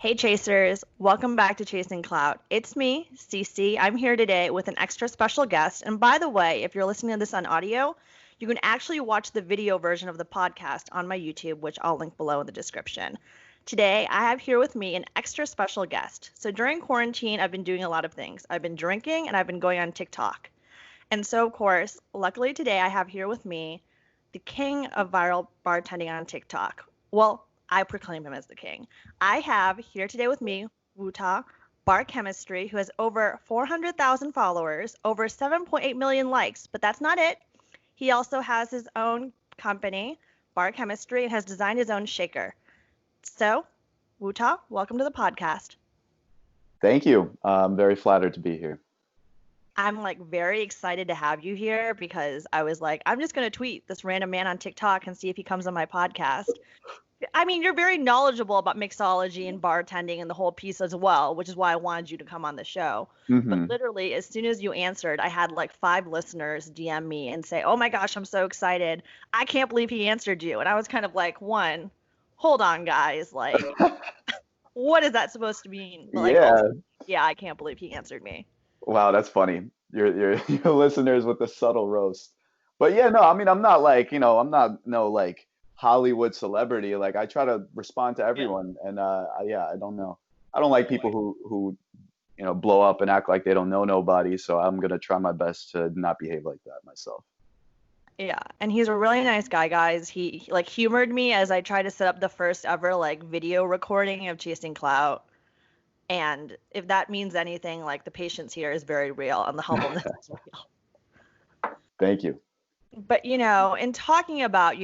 Hey Chasers, welcome back to Chasing Clout. It's me, Cece. I'm here today with an extra special guest. And by the way, if you're listening to this on audio, you can actually watch the video version of the podcast on my YouTube, which I'll link below in the description. Today, I have here with me an extra special guest. So during quarantine, I've been doing a lot of things. I've been drinking and I've been going on TikTok. And so, of course, luckily today I have here with me the king of viral bartending on TikTok. Well, I proclaim him as the king. I have here today with me Wootak, Bar Chemistry, who has over 400,000 followers, over 7.8 million likes, but that's not it. He also has his own company, Bar Chemistry, and has designed his own shaker. So, Wootak, welcome to the podcast. Thank you. I'm very flattered to be here. I'm like very excited to have you here because I was like, I'm just going to tweet this random man on TikTok and see if he comes on my podcast. I mean, you're very knowledgeable about mixology and bartending and the whole piece as well, which is why I wanted you to come on the show. But literally, as soon as you answered, I had like 5 listeners DM me and say, oh my gosh, I'm so excited. I can't believe he answered you. And I was kind of like, hold on, guys. Like, what is that supposed to mean? Like, Yeah. Yeah, I can't believe he answered me. Wow, that's funny. Your listeners with the subtle roast. But yeah, no, I mean, I'm not like, I'm not no like Hollywood celebrity. Like I try to respond to everyone and yeah, I don't know. I don't like people who blow up and act like they don't know nobody, so I'm going to try my best to not behave like that myself. Yeah, and he's a really nice guy, guys. He like humored me as I tried to set up the first ever like video recording of Chasing Clout. And if that means anything, like the patience here is very real and the humbleness is real. Thank you. But, in talking about,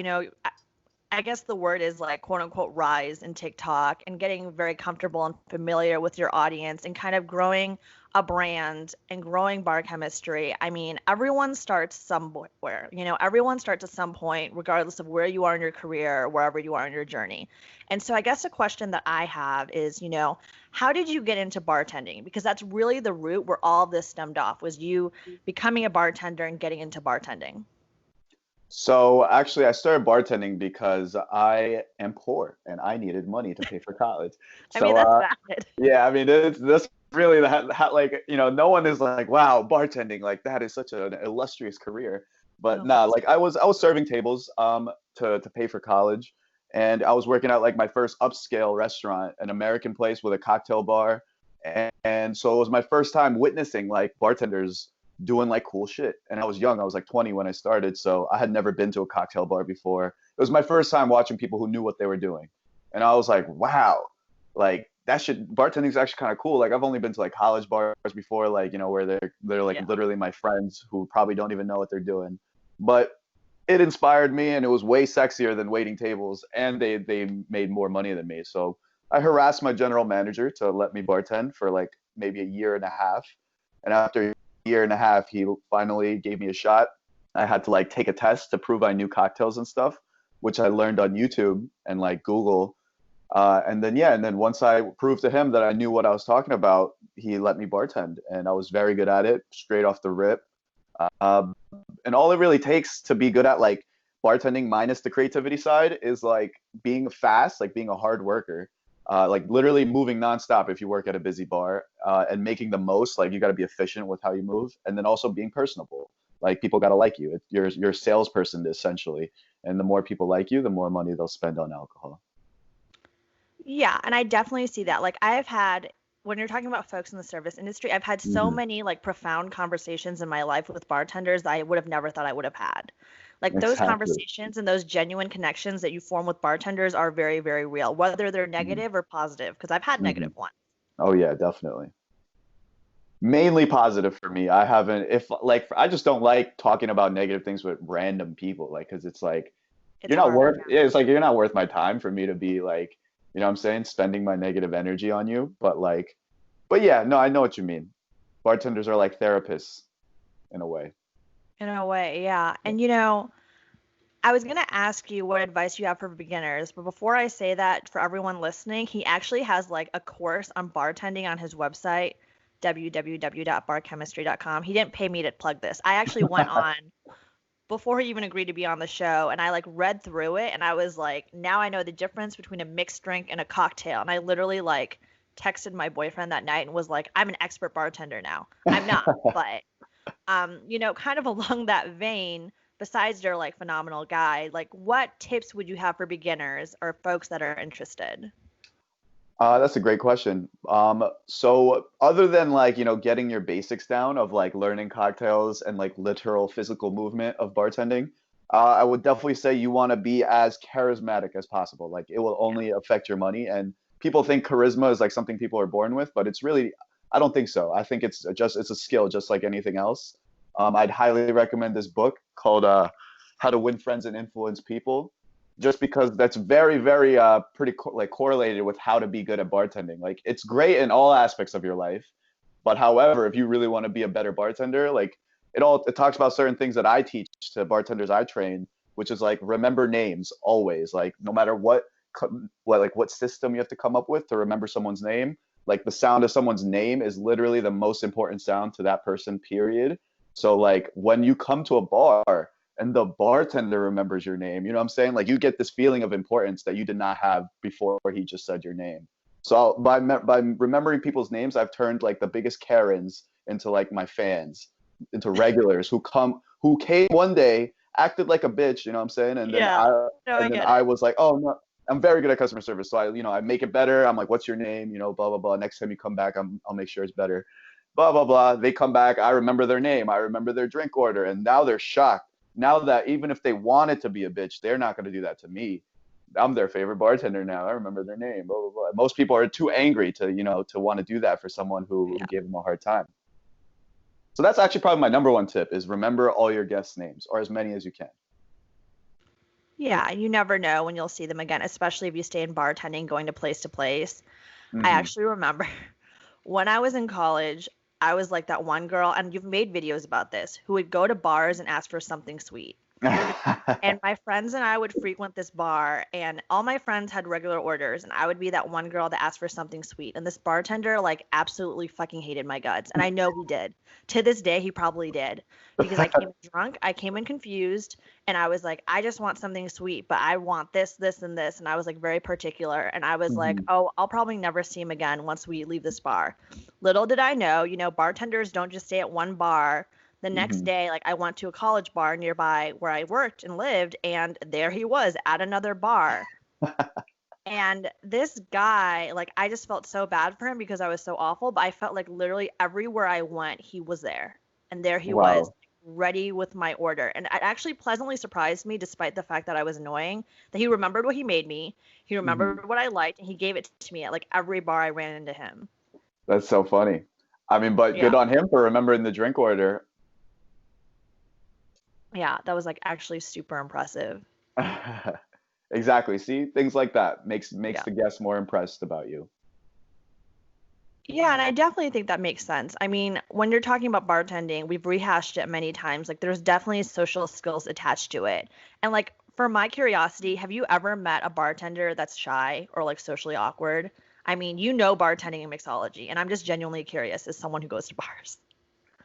I guess the word is like quote unquote rise in TikTok and getting very comfortable and familiar with your audience and kind of growing a brand and growing Bar Chemistry. I mean, everyone starts somewhere, everyone starts at some point, regardless of where you are in your career or wherever you are in your journey. And so I guess a question that I have is, how did you get into bartending? Because that's really the root where all of this stemmed off, was you becoming a bartender and getting into bartending. So actually, I started bartending because I am poor and I needed money to pay for college. I mean, So that's valid. yeah, I mean, that's really like no one is like, wow, bartending, like that is such an illustrious career. But nah, like I was serving tables to pay for college, and I was working at like my first upscale restaurant, an American place with a cocktail bar, and so it was my first time witnessing like bartenders doing like cool shit. And I was young, I was like 20 when I started, so I had never been to a cocktail bar before. It was my first time watching people who knew what they were doing, and I was like, wow, like that shit, bartending is actually kind of cool. Like I've only been to like college bars before, like where they're like literally my friends who probably don't even know what they're doing. But it inspired me, and it was way sexier than waiting tables, and they made more money than me. So I harassed my general manager to let me bartend for like maybe a year and a half. And after a year and a half, he finally gave me a shot. I had to like take a test to prove I knew cocktails and stuff, which I learned on YouTube and like Google. And then once I proved to him that I knew what I was talking about, he let me bartend, and I was very good at it straight off the rip. Uh, and all it really takes to be good at like bartending minus the creativity side is like being fast, like being a hard worker, like literally moving nonstop if you work at a busy bar, and making the most. Like you got to be efficient with how you move, and then also being personable. Like people got to like you. You're a salesperson essentially, and the more people like you, the more money they'll spend on alcohol. Yeah, and I definitely see that. Like I've had, when you're talking about folks in the service industry, I've had so Hmm. many like profound conversations in my life with bartenders that I would have never thought I would have had. Like those Exactly. conversations and those genuine connections that you form with bartenders are very, very real, whether they're Hmm. negative or positive, because I've had Hmm. negative ones. Oh yeah, definitely. Mainly positive for me. I haven't, if like, I just don't like talking about negative things with random people, like, because it's like, It's hard. yeah, it's like, you're not worth my time for me to be like, what I'm saying, spending my negative energy on you. But yeah, no, I know what you mean. Bartenders are like therapists in a way. In a way, yeah. Yeah. And I was gonna ask you what advice you have for beginners, but before I say that, for everyone listening, he actually has like a course on bartending on his website, www.barchemistry.com. He didn't pay me to plug this. I actually went on before he even agreed to be on the show, and I like read through it, and I was like, now I know the difference between a mixed drink and a cocktail. And I literally like texted my boyfriend that night and was like, I'm an expert bartender now. I'm not, but kind of along that vein, besides your like phenomenal guy, like what tips would you have for beginners or folks that are interested? That's a great question. So other than like, getting your basics down of like learning cocktails and like literal physical movement of bartending, I would definitely say you want to be as charismatic as possible. Like it will only affect your money. And people think charisma is like something people are born with, but it's really, I don't think so. I think it's a skill just like anything else. I'd highly recommend this book called How to Win Friends and Influence People, just because that's very, very pretty like correlated with how to be good at bartending. Like it's great in all aspects of your life, but however, if you really want to be a better bartender, like it talks about certain things that I teach to bartenders I train, which is like remember names always. Like no matter what system you have to come up with to remember someone's name, like the sound of someone's name is literally the most important sound to that person, period. So like when you come to a bar and the bartender remembers your name, you know what I'm saying? Like you get this feeling of importance that you did not have before he just said your name. So by remembering people's names, I've turned like the biggest Karens into like my fans, into regulars who came one day, acted like a bitch, you know what I'm saying? And then Yeah. No, I get I it. was like, oh no, I'm very good at customer service. So I make it better. I'm like, what's your name? Blah blah blah. Next time you come back, I'll make sure it's better. Blah blah blah. They come back. I remember their name. I remember their drink order, and now they're shocked. Now that even if they wanted to be a bitch, they're not going to do that to me. I'm their favorite bartender now. I remember their name. Blah blah blah. Most people are too angry to want to do that for someone who Yeah. gave them a hard time. So that's actually probably my number one tip is remember all your guests' names or as many as you can. Yeah, you never know when you'll see them again, especially if you stay in bartending, going to place. I Hmm. actually remember when I was in college, I was like that one girl, and you've made videos about this, who would go to bars and ask for something sweet. And my friends and I would frequent this bar, and all my friends had regular orders, and I would be that one girl that asked for something sweet. And this bartender, like, absolutely fucking hated my guts. And I know he did. To this day, he probably did. Because I came in drunk, I came in confused, and I was like, I just want something sweet, but I want this, this, and this. And I was like very particular. And I was like, Hmm. oh, I'll probably never see him again once we leave this bar. Little did I know, bartenders don't just stay at one bar. The next Hmm. day, like I went to a college bar nearby where I worked and lived, and there he was at another bar. And this guy, like I just felt so bad for him because I was so awful, but I felt like literally everywhere I went, he was there. And there he was, Wow. ready with my order. And it actually pleasantly surprised me, despite the fact that I was annoying, that he remembered what he made me, he Hmm. remembered what I liked, and he gave it to me at like every bar I ran into him. That's so funny. I mean, but Yeah. good on him for remembering the drink order. Yeah, that was like actually super impressive. Exactly. See, things like that makes Yeah. the guests more impressed about you. Yeah, and I definitely think that makes sense. I mean, when you're talking about bartending, we've rehashed it many times. Like, there's definitely social skills attached to it. And, like, for my curiosity, have you ever met a bartender that's shy or, like, socially awkward? I mean, bartending and mixology, and I'm just genuinely curious as someone who goes to bars.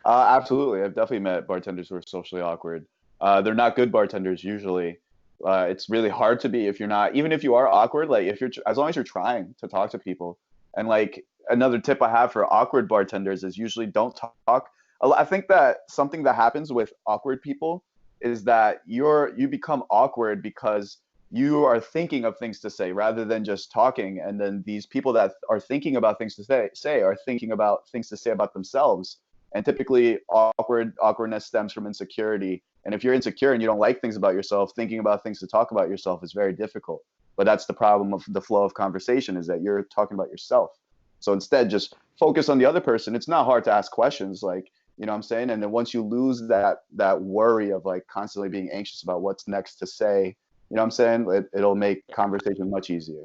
Absolutely. I've definitely met bartenders who are socially awkward. They're not good bartenders usually. It's really hard to be if you're not, even if you are awkward, like if as long as you're trying to talk to people. And like another tip I have for awkward bartenders is usually don't talk. I think that something that happens with awkward people is that you become awkward because you are thinking of things to say rather than just talking. And then these people that are thinking about things to say are thinking about things to say about themselves. And typically awkwardness stems from insecurity. And if you're insecure and you don't like things about yourself, thinking about things to talk about yourself is very difficult. But that's the problem of the flow of conversation, is that you're talking about yourself. So instead, just focus on the other person. It's not hard to ask questions, like, you know what I'm saying? And then once you lose that worry of like constantly being anxious about what's next to say, you know what I'm saying? It'll make conversation much easier.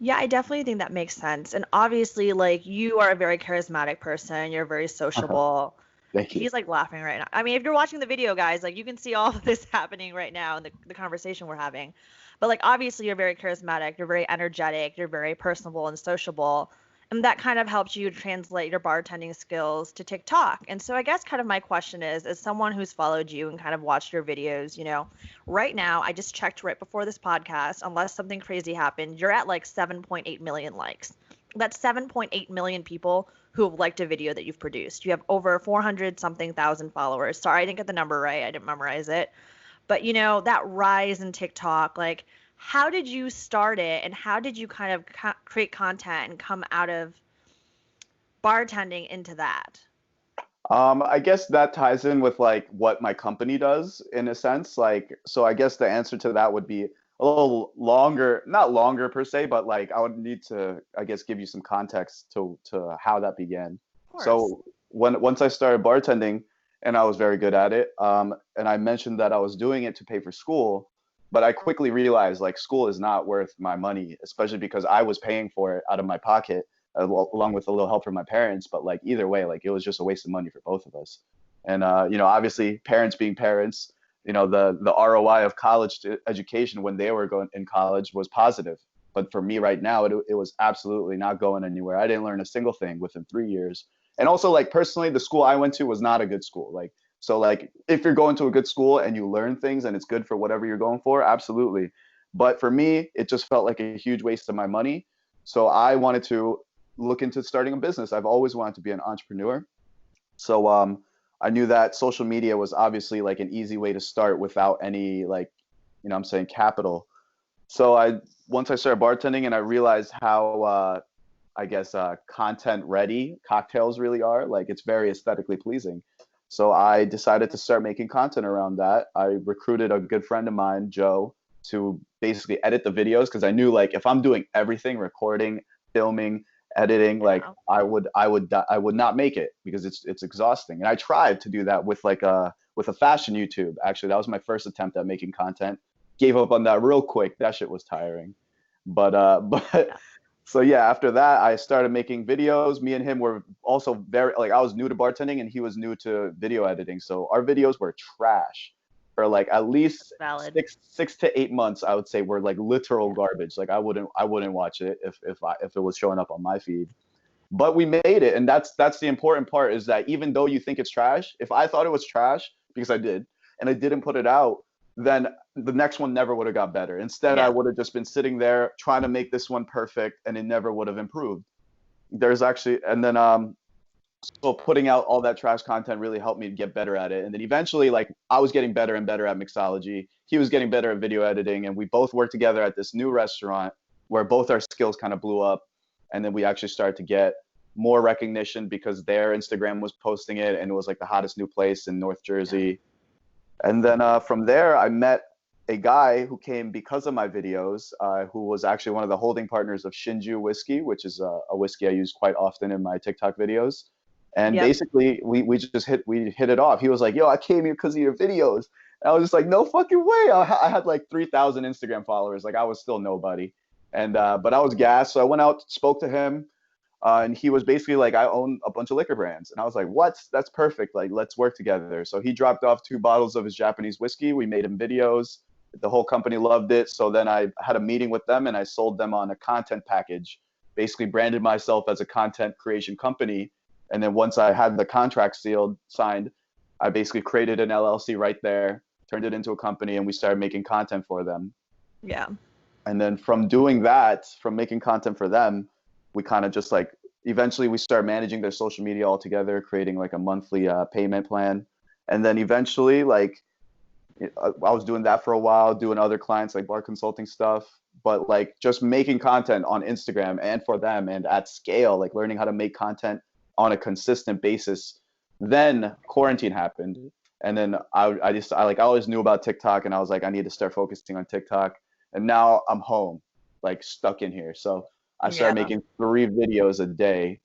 Yeah, I definitely think that makes sense. And obviously, like, you are a very charismatic person, you're very sociable. Thank you. He's like laughing right now. I mean, if you're watching the video, guys, like you can see all of this happening right now in the conversation we're having. But like obviously you're very charismatic, you're very energetic, you're very personable and sociable. And that kind of helps you translate your bartending skills to TikTok. And so I guess kind of my question is, as someone who's followed you and kind of watched your videos, right now I just checked right before this podcast, unless something crazy happened, you're at like 7.8 million likes. That's 7.8 million people who have liked a video that you've produced. You have over 400 something thousand followers. Sorry, I didn't get the number right. I didn't memorize it. But that rise in TikTok, like, how did you start it, and how did you kind of create content and come out of bartending into that? I guess that ties in with like what my company does in a sense. Like, so I guess the answer to that would be a little longer, not longer per se, but like I would need to, I guess, give you some context to how that began. Of course. So once I started bartending and I was very good at it, and I mentioned that I was doing it to pay for school, but I quickly realized like school is not worth my money, especially because I was paying for it out of my pocket along with a little help from my parents. But like either way, like it was just a waste of money for both of us. And obviously, parents being parents, the ROI of college education when they were going in college was positive. But for me right now, it was absolutely not going anywhere. I didn't learn a single thing within 3 years. And also, like personally, the school I went to was not a good school. Like so, like if you're going to a good school and you learn things and it's good for whatever you're going for, absolutely. But for me, it just felt like a huge waste of my money. So I wanted to look into starting a business. I've always wanted to be an entrepreneur. So I knew that social media was obviously like an easy way to start without any like, I'm saying capital. So once I started bartending and I realized how I guess content ready cocktails really are, like it's very aesthetically pleasing. So I decided to start making content around that. I recruited a good friend of mine, Joe, to basically edit the videos because I knew like if I'm doing everything, recording, filming, editing, like Yeah. I would not make it because it's exhausting. And I tried to do that with like with a fashion YouTube. Actually, that was my first attempt at making content. Gave up on that real quick. That shit was tiring. But but Yeah. so yeah, after that I started making videos. Me and him were also very like I was new to bartending and he was new to video editing. So our videos were trash for like at least Valid. six to 8 months. I would say were like literal Yeah. garbage. Like I wouldn't watch it if it was showing up on my feed. But we made it, and that's the important part is that even though you think it's trash, if I thought it was trash because I did, and I didn't put it out, then the next one never would have got better. Instead, I Yeah. would have just been sitting there trying to make this one perfect, and it never would have improved. There's actually, and then so putting out all that trash content really helped me get better at it. And then eventually, like I was getting better and better at mixology. He was getting better at video editing, and we both worked together at this new restaurant where both our skills kind of blew up. And then we actually started to get more recognition because their Instagram was posting it, and it was like the hottest new place in North Yeah. Jersey. And then from there, I met a guy who came because of my videos, who was actually one of the holding partners of Shinju whiskey, which is a whiskey I use quite often in my TikTok videos. And Yep. basically, we hit it off. He was like, "Yo, I came here because of your videos." And I was just like, "No fucking way!" I had like 3,000 Instagram followers. Like I was still nobody, and but I was gassed. So I went out, spoke to him, and he was basically like, "I own a bunch of liquor brands," and I was like, "What? That's perfect. Like let's work together." So he dropped off 2 bottles of his Japanese whiskey. We made him videos. The whole company loved it. So then I had a meeting with them, and I sold them on a content package. Basically, branded myself as a content creation company, and then once I had the contract signed, I basically created an LLC right there, turned it into a company, and we started making content for them. Yeah. And then from doing that, from making content for them, we kind of just like eventually we start managing their social media all together, creating like a monthly payment plan. And then eventually, like I was doing that for a while, doing other clients like bar consulting stuff, but like just making content on Instagram and for them and at scale, like learning how to make content on a consistent basis. Then quarantine happened, and then I always knew about TikTok, and I was like I need to start focusing on TikTok, and now I'm home, like stuck in here. So I started Yeah. making 3 videos a day,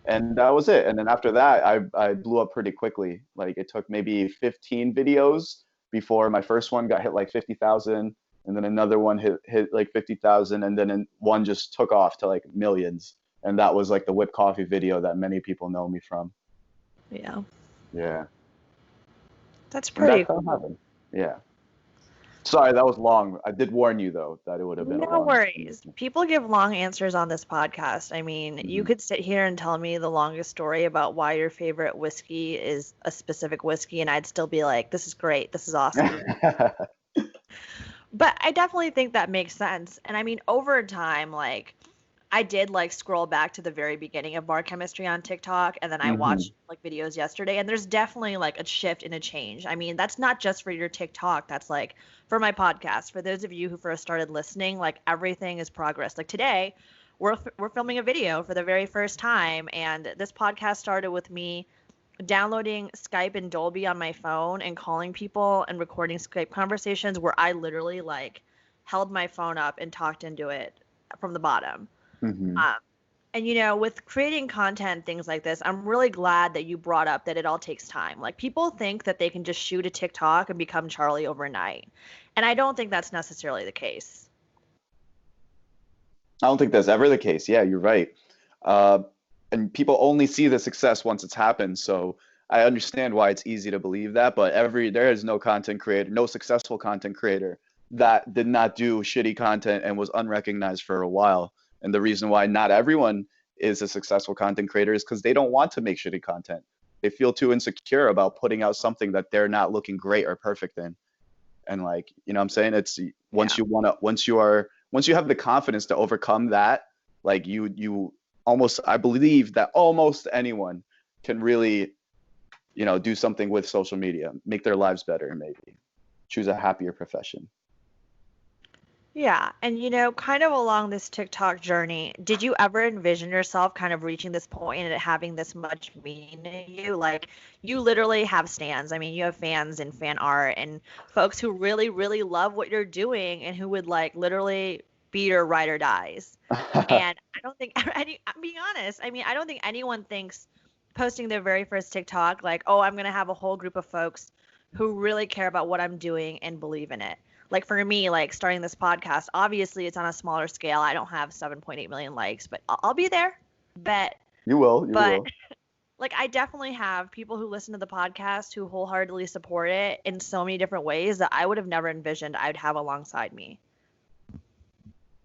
and that was it. And then after that, I blew up pretty quickly. Like it took maybe 15 videos before my first one got hit like 50,000, and then another one hit like 50,000, and then one just took off to like millions. And that was like the whipped coffee video that many people know me from. Yeah. Yeah, That's and pretty that's how it cool. happened. Yeah. Sorry, that was long. I did warn you though that it would have been a No long. worries. People give long answers on this podcast. I mean, you Mhm. could sit here and tell me the longest story about why your favorite whiskey is a specific whiskey, and I'd still be like, this is great. This is awesome. But I definitely think that makes sense. And I mean, over time, like, I did like scroll back to the very beginning of bar chemistry on TikTok, and then I Hmm. watched like videos yesterday, and there's definitely like a shift and a change. I mean, that's not just for your TikTok, that's like for my podcast. For those of you who first started listening, like everything is progress. Like today, we're filming a video for the very first time, and this podcast started with me downloading Skype and Dolby on my phone and calling people and recording Skype conversations where I literally like held my phone up and talked into it from the bottom. Hmm. Um, and with creating content, things like this, I'm really glad that you brought up that it all takes time. Like people think that they can just shoot a TikTok and become Charlie overnight. And I don't think that's necessarily the case. I don't think that's ever the case. Yeah, you're right. Uh, and people only see the success once it's happened. So I understand why it's easy to believe that, but there is no content creator, no successful content creator that did not do shitty content and was unrecognized for a while. And the reason why not everyone is a successful content creator is because they don't want to make shitty content. They feel too insecure about putting out something that they're not looking great or perfect in. And like, you know what I'm saying? It's Yeah. once you have the confidence to overcome that, like you almost I believe that almost anyone can really, do something with social media, make their lives better, maybe choose a happier profession. Yeah, and kind of along this TikTok journey, did you ever envision yourself kind of reaching this point and it having this much meaning to you? Like, you literally have stands. I mean, you have fans and fan art and folks who really, really love what you're doing and who would like literally be your ride or dies. And I don't think I'm being honest. I mean, I don't think anyone thinks posting their very first TikTok like, "Oh, I'm going to have a whole group of folks who really care about what I'm doing and believe in it." Like for me, like starting this podcast, obviously it's on a smaller scale. I don't have 7.8 million likes, but I'll be there. Bet. You But will. like I definitely have people who listen to the podcast who wholeheartedly support it in so many different ways that I would have never envisioned I'd have alongside me.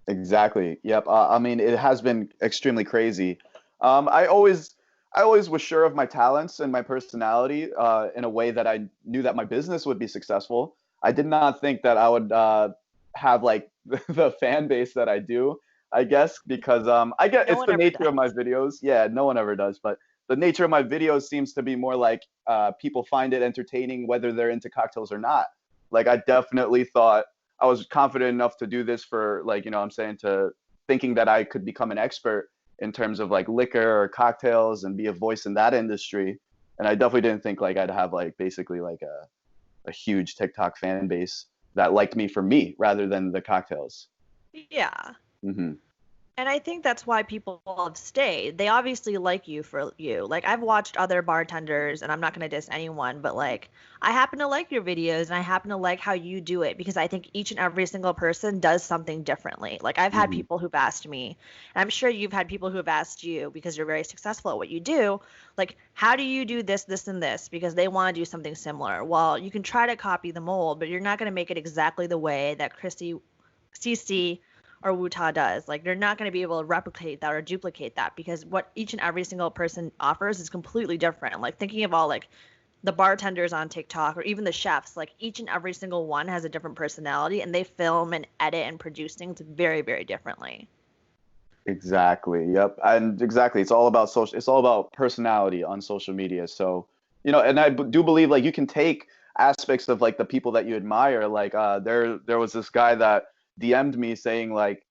Exactly. Yep. I mean, it has been extremely crazy. Um, I always, I always was sure of my talents and my personality in a way that I knew that my business would be successful. I did not think that I would have like the fan base that I do. I guess because I get No it's one the ever nature of my does. videos. Yeah, no one ever does, but the nature of my videos seems to be more like people find it entertaining whether they're into cocktails or not. Like I definitely thought I was confident enough to do this for like, what I'm saying, to thinking that I could become an expert in terms of like liquor or cocktails and be a voice in that industry. And I definitely didn't think like I'd have like basically like a huge TikTok fan base that liked me for me rather than the cocktails. Yeah. Hmm. And I think that's why people have stayed. They obviously like you for you. Like I've watched other bartenders and I'm not going to diss anyone, but like I happen to like your videos and I happen to like how you do it because I think each and every single person does something differently. Like I've had Hmm. people who've asked me, and I'm sure you've had people who have asked you because you're very successful at what you do, like how do you do this, this and this because they want to do something similar. Well, you can try to copy the mold, but you're not going to make it exactly the way that Cece or Wootak does. Like they're not going to be able to replicate that or duplicate that because what each and every single person offers is completely different. Like thinking of all like the bartenders on TikTok or even the chefs, like each and every single one has a different personality and they film and edit and produce things very, very differently. Exactly. Yep. And exactly, it's all about social. It's all about personality on social media. So, and do believe like you can take aspects of like the people that you admire. Like, there was this guy that DM'd me saying like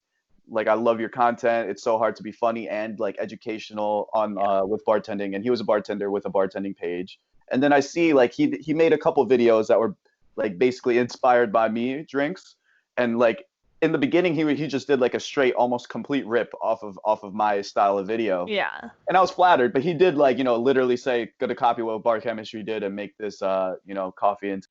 I love your content. It's so hard to be funny and like educational on Yeah. with bartending. And he was a bartender with a bartending page. And then I see like he made a couple videos that were like basically inspired by me drinks. And like in the beginning he just did like a straight almost complete rip off of my style of video. Yeah. And I was flattered, but he did like, literally say, gonna copy what bar chemistry did and make this coffee into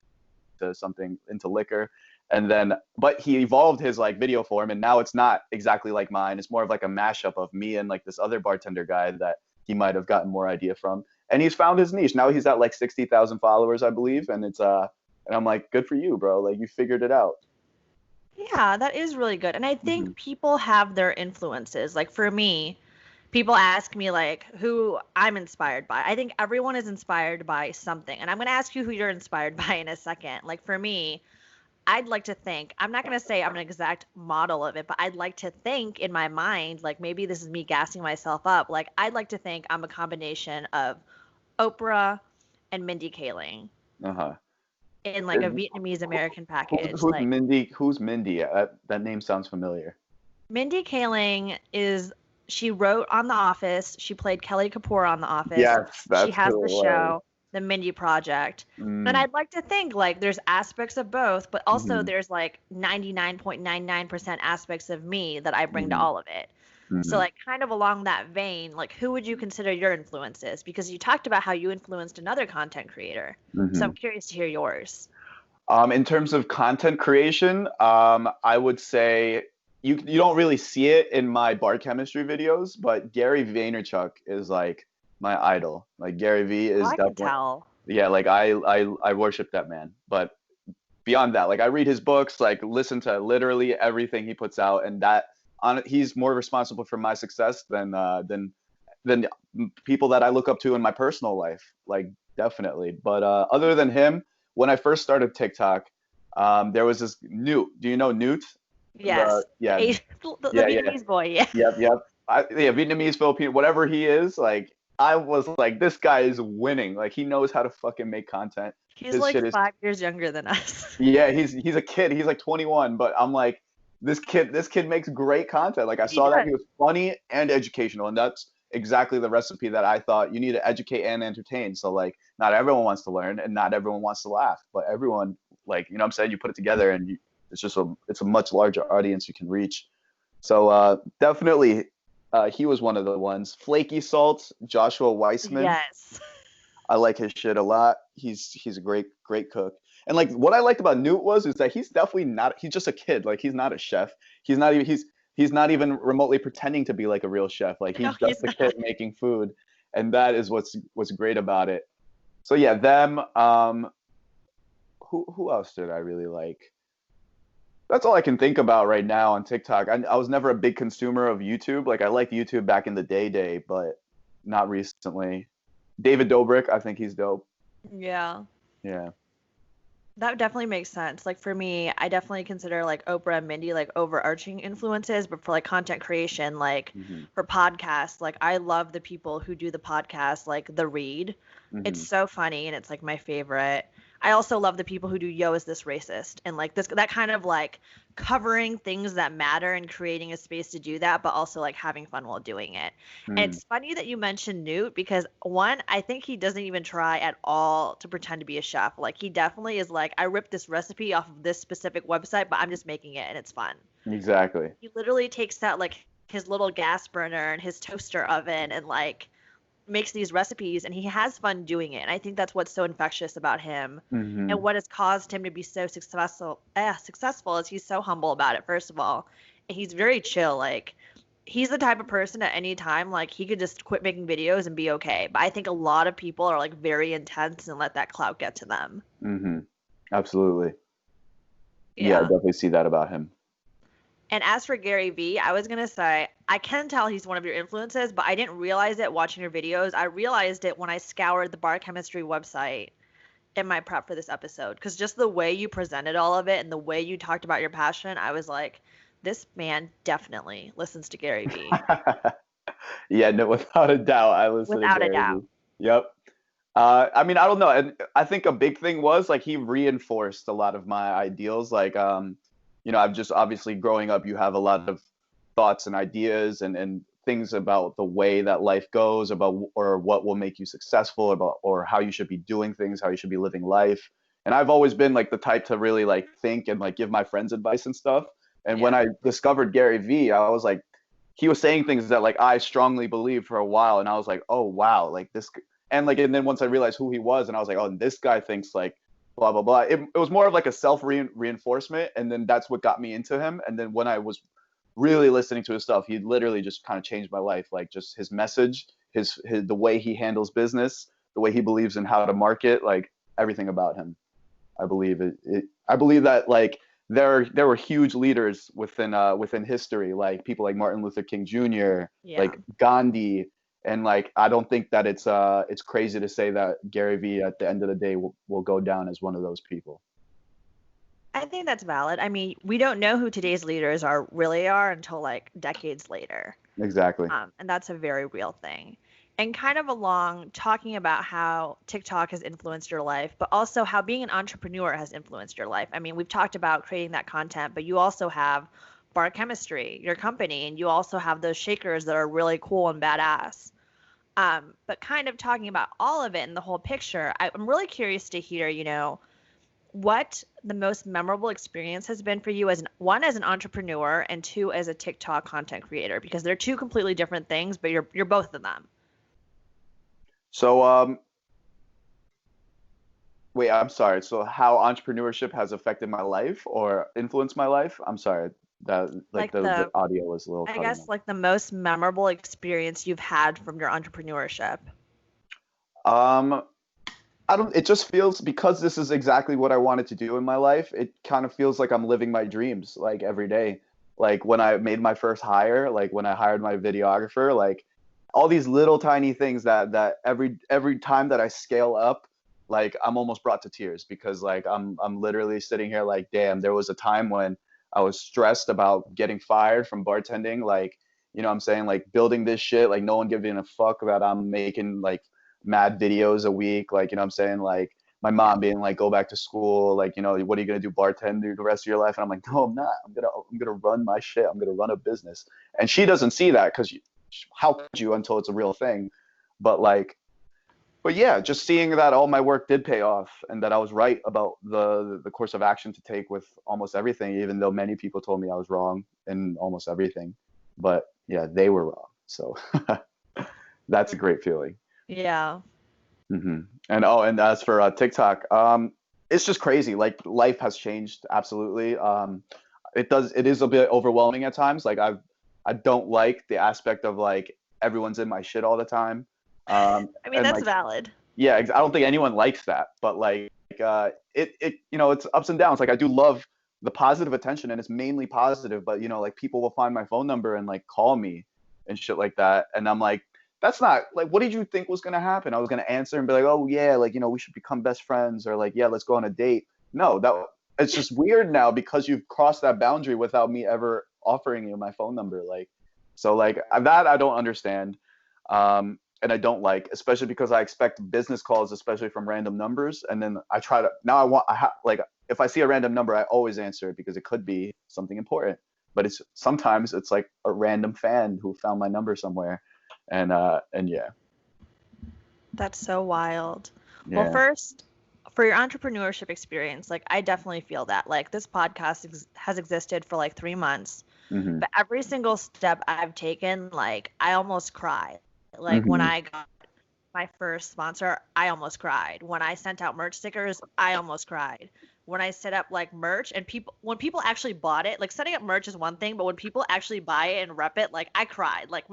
something into liquor. And then but he evolved his like video form and now it's not exactly like mine. It's more of like a mashup of me and like this other bartender guy that he might have gotten more idea from. And he's found his niche. Now he's at like 60,000 followers, I believe. And and I'm like, good for you, bro. Like you figured it out. Yeah, that is really good. And I Hmm. think people have their influences. Like for me, people ask me like who I'm inspired by. I think everyone is inspired by something. And I'm going to ask you who you're inspired by in a second. Like for me, I'd like to think, I'm not going to say I'm an exact model of it, but I'd like to think in my mind, like maybe this is me gassing myself up. Like I'd like to think I'm a combination of Oprah and Mindy Kaling Uh-huh. in like a Is- Vietnamese American package. who's Like Mindy? Who's Mindy? That name sounds familiar. Mindy Kaling is she wrote on The Office. She played Kelly Kapoor on The Office. Yes, She that's has who the it was. show, The Mindy Project. And Mm, I'd like to think like there's aspects of both, but also mm-hmm, there's like 99.99% aspects of me that I bring to mm-hmm, all of it. So mm-hmm, like kind of along that vein, like who would you consider your influences? Because you talked about how you influenced another content creator. So mm-hmm. I'm curious to hear yours. In terms of content creation, I would say you don't really see it in my bar chemistry videos, but Gary Vaynerchuk is like my idol. Like Gary V Oh, is I can definitely, tell. yeah, like I worship that man. But beyond that, like I read his books, like listen to literally everything he puts out, and that on he's more responsible for my success than people that I look up to in my personal life, like definitely. But other than him, when I first started TikTok, there was this Newt. Do you know Newt? The Yes. yeah, The yeah, yeah, Vietnamese boy, yeah. yep. Yeah, Vietnamese, Filipino, whatever he is, like I was like, this guy is winning. Like he knows how to fucking make content. He's His like shit is 5 years younger than us. yeah, he's a kid. He's like 21, but I'm like, this kid makes great content. Like I He saw that does. he was funny and educational, and that's exactly the recipe that I thought you need to educate and entertain. So like, not everyone wants to learn, and not everyone wants to laugh, but everyone, like, you know what I'm saying, you put it together, and it's a much larger audience you can reach. So definitely, he was one of the ones. Flaky Salt, Joshua Weissman. Yes. I like his shit a lot. He's a great cook. And like what I liked about Newt was is that he's definitely not he's just a kid. Like he's not a chef. He's not even remotely pretending to be like a real chef. Like No, he's just he's a not. kid making food. And that is what's great about it. So yeah, them who else did I really like? That's all I can think about right now on TikTok. I was never a big consumer of YouTube. Like I liked YouTube back in the day, but not recently. David Dobrik, I think he's dope. Yeah. Yeah. That definitely makes sense. Like for me, I definitely consider like Oprah and Mindy like overarching influences, but for like content creation, like Hmm. for podcasts, like I love the people who do the podcast, like The Read. It's Hmm. so funny and it's like my favorite. I also love the people who do Yo, is this racist? And like this that kind of like covering things that matter and creating a space to do that, but also like having fun while doing it. And Mm. it's funny that you mentioned Newt because one, I think he doesn't even try at all to pretend to be a chef. Like he definitely is like, I ripped this recipe off of this specific website, but I'm just making it and it's fun. Exactly. He literally takes out like his little gas burner and his toaster oven and like makes these recipes and he has fun doing it. And I think that's what's so infectious about him and Hmm. what has caused him to be so successful is he's so humble about it, first of all. And he's very chill. Like he's the type of person at any time, like he could just quit making videos and be okay. But I think a lot of people are like very intense and let that clout get to them. Hmm. Absolutely. Yeah, I Yeah. definitely see that about him. And as for Gary Vee, I was gonna say I can tell he's one of your influences, but I didn't realize it watching your videos. I realized it when I scoured the bar chemistry website in my prep for this episode, because just the way you presented all of it and the way you talked about your passion, I was like, this man definitely listens to Gary Vee, Yeah, no, without a doubt, I listen to without a Gary doubt. Vee. Yep. I mean, I don't know. And I think a big thing was like he reinforced a lot of my ideals. Like, I've just obviously growing up, you have a lot of thoughts and ideas and things about the way that life goes, about or what will make you successful, about or how you should be doing things, how you should be living life. And I've always been like the type to really like think and like give my friends advice and stuff. And when Yeah. I discovered Gary Vee, I was like, he was saying things that like I strongly believed for a while, and I was like, oh wow, like this, and then once I realized who he was, and I was like, oh, this guy thinks like blah blah blah. It was more of like a self reinforcement, and then that's what got me into him. And then when I was really listening to his stuff, he literally just kind of changed my life. Like just his message, his the way he handles business, the way he believes in how to market, like everything about him. I believe I believe that like there were huge leaders within history, like people like Martin Luther King Jr., Yeah. like Gandhi, and like I don't think that it's crazy to say that Gary Vee at the end of the day will go down as one of those people. I think that's valid. I mean, we don't know who today's leaders really are until like decades later. Exactly. And that's a very real thing. And kind of along talking about how TikTok has influenced your life, but also how being an entrepreneur has influenced your life. I mean, we've talked about creating that content, but you also have Bar Chemistry, your company, and you also have those shakers that are really cool and badass. But kind of talking about all of it and the whole picture, I'm really curious to hear, what the most memorable experience has been for you as an entrepreneur and two as a TikTok content creator, because they're two completely different things, but you're both of them. So, wait, I'm sorry. So, how entrepreneurship has affected my life or influenced my life? I'm sorry. That like Like the the audio was a little I cutting guess off. like the most memorable experience you've had from your entrepreneurship. Um, I don't, it just feels because this is exactly what I wanted to do in my life. It kind of feels like I'm living my dreams like every day. Like when I made my first hire, like when I hired my videographer, like all these little tiny things that every time that I scale up, like I'm almost brought to tears because like I'm literally sitting here like, damn, there was a time when I was stressed about getting fired from bartending, like, you know what I'm saying, like building this shit, like no one giving a fuck about I'm making like mad videos a week, like, you know what I'm saying, like my mom being like, go back to school, like, you know, what are you gonna do, bartend the rest of your life? And I'm like, no, I'm not. I'm gonna run my shit. I'm gonna run a business. And she doesn't see that because how could you until it's a real thing? But like, but yeah, just seeing that all my work did pay off and that I was right about the course of action to take with almost everything, even though many people told me I was wrong in almost everything. But yeah, they were wrong. So that's a great feeling. Yeah. And oh, and as for TikTok, it's just crazy. Like life has changed absolutely. It is a bit overwhelming at times. Like I don't like the aspect of like everyone's in my shit all the time. I mean, And that's like valid. yeah, I don't think anyone likes that. But like it you know, it's ups and downs. Like I do love the positive attention, and it's mainly positive. But you know, like people will find my phone number and like call me and shit like that, and I'm like, that's not like, what did you think was gonna happen? I was gonna answer and be like, oh yeah, like, you know, we should become best friends, or like, yeah, let's go on a date. No, that it's just weird now because you've crossed that boundary without me ever offering you my phone number. Like, so like that I don't understand. And I don't like, especially because I expect business calls, especially from random numbers, and then I try to now like if I see a random number, I always answer it because it could be something important. But it's sometimes it's like a random fan who found my number somewhere, and yeah, That's so wild. Well, yeah. first, for your entrepreneurship experience, like I definitely feel that. Like this podcast has existed for like 3 months, Hmm. but every single step I've taken, like I almost cried. Like when Hmm. I got my first sponsor, I almost cried. When I sent out merch stickers, I almost cried. When I set up like merch and when people actually bought it, like setting up merch is one thing, but when people actually buy it and rep it, like I cried. Like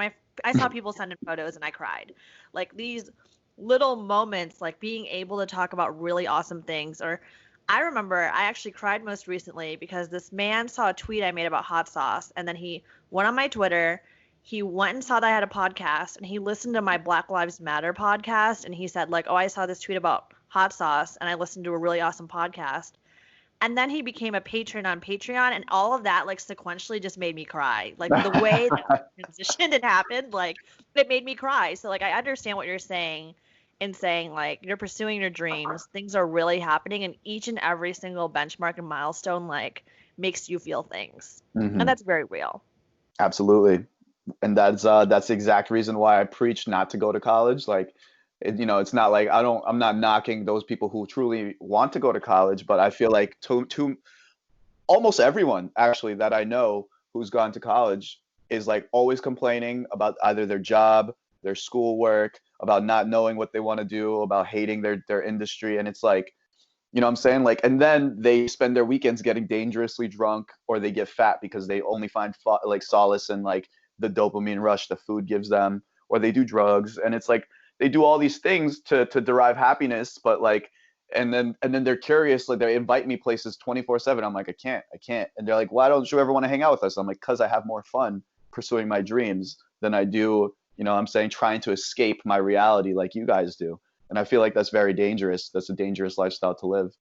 I saw people send in photos and I cried. Like these little moments, like being able to talk about really awesome things. Or I remember I actually cried most recently because this man saw a tweet I made about hot sauce, and then he went on my Twitter. He went and saw that I had a podcast, and he listened to my Black Lives Matter podcast, and he said like, oh, I saw this tweet about hot sauce and I listened to a really awesome podcast. And then he became a patron on Patreon, and all of that like sequentially just made me cry. Like the way that transitioned and happened, like it made me cry. So like I understand what you're saying in saying like you're pursuing your dreams, things are really happening, and each and every single benchmark and milestone like makes you feel things. And Hmm. that's very real. Absolutely. And that's the exact reason why I preach not to go to college. Like, you know, it's not like I'm not knocking those people who truly want to go to college, but I feel like to almost everyone actually that I know who's gone to college is like always complaining about either their job, their schoolwork, about not knowing what they want to do, about hating their industry, and it's like, you know what I'm saying? Like, and then they spend their weekends getting dangerously drunk, or they get fat because they only find like solace in like the dopamine rush the food gives them, or they do drugs, and it's like they do all these things to derive happiness, but like, and then they're curious, like they invite me places 24/7. I'm like, I can't, and they're like, why don't you ever want to hang out with us? I'm like, cause I have more fun pursuing my dreams than I do, you know what I'm saying, trying to escape my reality like you guys do. And I feel like that's very dangerous. That's a dangerous lifestyle to live.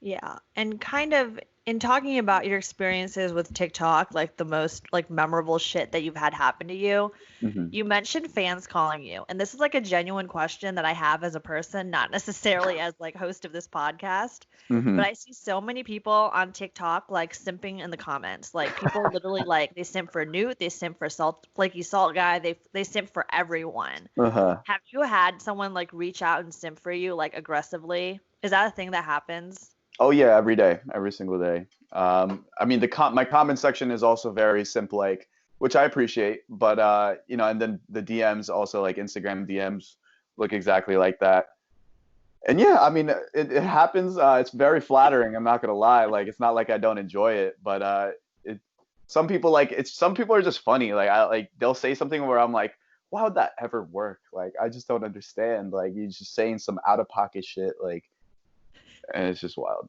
Yeah. And kind of in talking about your experiences with TikTok, like the most like memorable shit that you've had happen to you, Hmm. you mentioned fans calling you. And this is like a genuine question that I have as a person, not necessarily as like host of this podcast. But Hmm. I see so many people on TikTok like simping in the comments. Like people literally like they simp for Newt, they simp for Salt Flaky Salt Guy, they simp for everyone. Uh-huh. Have you had someone like reach out and simp for you like aggressively? Is that a thing that happens? Oh yeah, every day, every single day. I mean, my comment section is also very simple, like, which I appreciate, but and then the DMs also, like Instagram DMs, look exactly like that. And yeah, I mean, it happens. It's very flattering. I'm not gonna lie. Like, it's not like I don't enjoy it, but it. Some people are just funny. Like they'll say something where I'm like, why would that ever work? Like, I just don't understand. Like, you're just saying some out of pocket shit. Like, and it's just wild.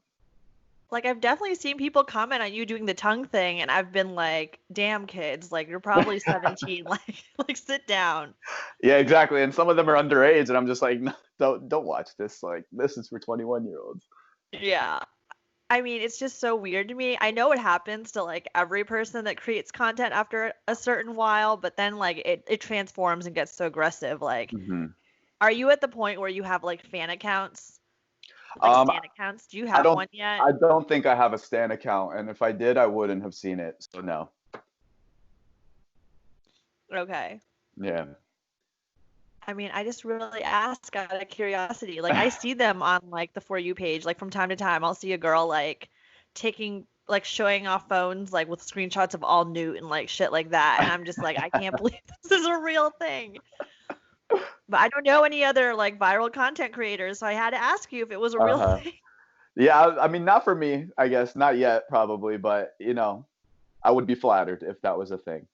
Like I've definitely seen people comment on you doing the tongue thing and I've been like, "Damn kids, like you're probably 17, like sit down." Yeah, exactly. And some of them are underage, and I'm just like, no, don't watch this. Like, this is for 21-year-olds. Yeah. I mean, it's just so weird to me. I know it happens to like every person that creates content after a certain while, but then like it transforms and gets so aggressive. Like, Hmm. are you at the point where you have like fan accounts, like Um, stan accounts? Do you I have don't, one yet? I don't think I have a Stan account, and if I did, I wouldn't have seen it. So no. Okay. Yeah. I mean, I just really ask out of curiosity. Like I see them on like the For You page. Like from time to time, I'll see a girl like taking like showing off phones like with screenshots of all Newt and like shit like that. And I'm just like, I can't believe this is a real thing. But I don't know any other like viral content creators, so I had to ask you if it was a real Uh-huh. thing. Yeah, I mean, not for me, I guess, not yet, probably, but I would be flattered if that was a thing.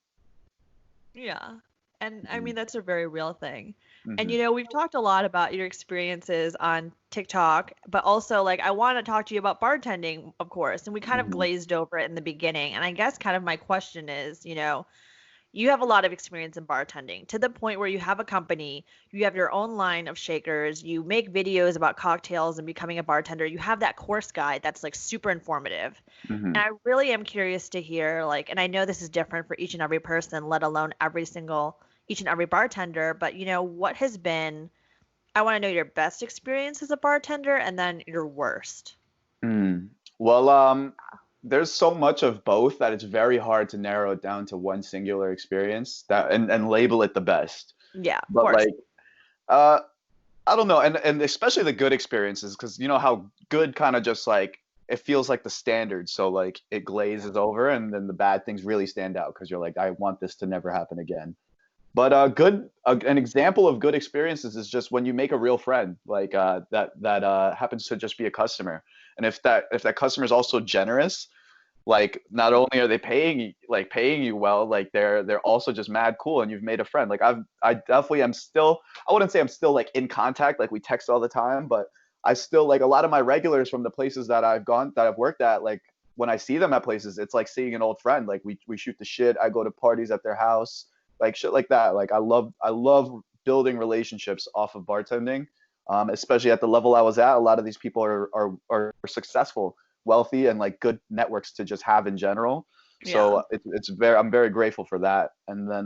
Yeah. And I Hmm. mean, that's a very real thing. And Hmm. you know, we've talked a lot about your experiences on TikTok, but also like I want to talk to you about bartending, of course. And we kind of Hmm. glazed over it in the beginning. And I guess kind of my question is, you have a lot of experience in bartending to the point where you have a company, you have your own line of shakers, you make videos about cocktails and becoming a bartender. You have that course guide that's like super informative. Hmm. And I really am curious to hear, like, and I know this is different for each and every person, let alone each and every bartender, but what has been, I want to know your best experience as a bartender and then your worst. Mm. Well, there's so much of both that it's very hard to narrow it down to one singular experience and label it the best. Yeah, of But course. like, uh, I don't know, and especially the good experiences, because you know how good kind of just like it feels like the standard, so like it glazes over, and then the bad things really stand out because you're like, I want this to never happen again. But an example of good experiences is just when you make a real friend, like that happens to just be a customer, and if that customer is also generous, like not only are they paying you well, like they're also just mad cool, and you've made a friend. Like I definitely am still, I wouldn't say I'm still like in contact, like we text all the time, but I still like a lot of my regulars from the places that I've worked at, like when I see them at places, it's like seeing an old friend. Like we shoot the shit. I go to parties at their house, like shit like that. Like I love building relationships off of bartending. Especially at the level I was at, a lot of these people are successful, wealthy, and like good networks to just have in general. Yeah. So I'm very grateful for that. And then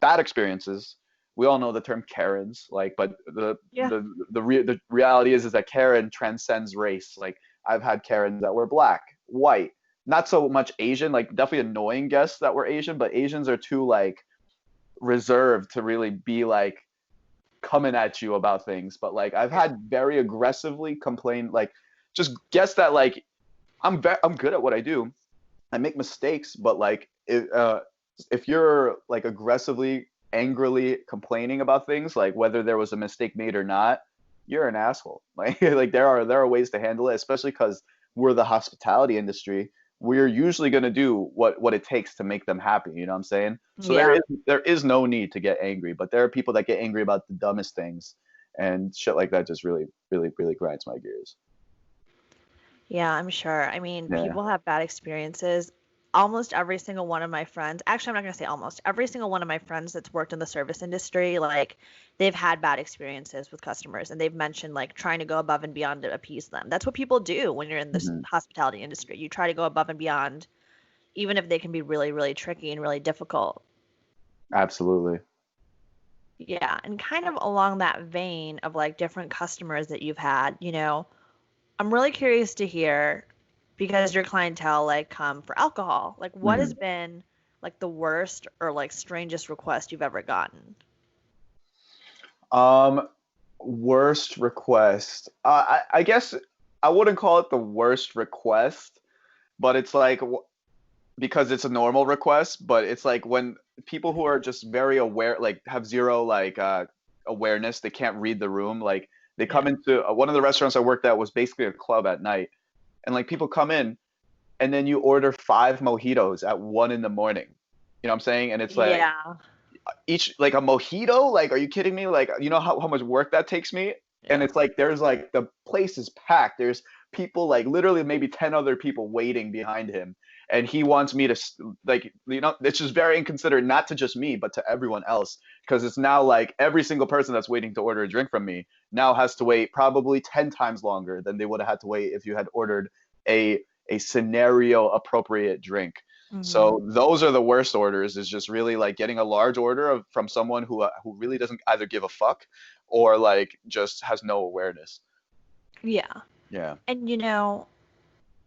bad experiences. We all know the term Karens, like, but Yeah. the reality is that Karen transcends race. Like I've had Karens that were black, white, not so much Asian, like definitely annoying guests that were Asian, but Asians are too like reserved to really be like coming at you about things. But like I've Yeah. had very aggressively complain, like just guess that like I'm good at what I do. I make mistakes, but like if you're like aggressively, angrily complaining about things, like whether there was a mistake made or not, you're an asshole. Like there are ways to handle it, especially because we're the hospitality industry. We're usually going to do what it takes to make them happy. You know what I'm saying? So there Yeah. is there is no need to get angry, but there are people that get angry about the dumbest things, and shit like that just really, really, really grinds my gears. Yeah, I'm sure. I mean, Yeah. people have bad experiences. almost every single one of my friends, actually, I'm not going to say almost, every single one of my friends that's worked in the service industry, like they've had bad experiences with customers and they've mentioned like trying to go above and beyond to appease them. That's what people do when you're in this Hmm. hospitality industry. You try to go above and beyond, even if they can be really, really tricky and really difficult. Absolutely. Yeah. And kind of along that vein of like different customers that you've had, I'm really curious to hear because your clientele like come for alcohol. Like what has Hmm. been like the worst or like strangest request you've ever gotten? Um, Worst request. I guess I wouldn't call it the worst request, but it's like because it's a normal request, but it's like when people who are just very aware, like have zero like awareness, they can't read the room. Like they Yeah. come into one of the restaurants I worked at was basically a club at night, and like people come in, and then you order 5 mojitos at 1 in the morning. You know what I'm saying? And it's like Yeah. each like a mojito, like are you kidding me? Like you know how much work that takes me? And Yeah. it's like there's like the place is packed, there's people like literally maybe 10 other people waiting behind him, and he wants me to like it's just very inconsiderate, not to just me but to everyone else, because it's now like every single person that's waiting to order a drink from me now has to wait probably 10 times longer than they would have had to wait if you had ordered a a scenario appropriate drink. Hmm. So those are the worst orders. Is just really like getting a large order from someone who really doesn't either give a fuck or like just has no awareness. Yeah. Yeah. And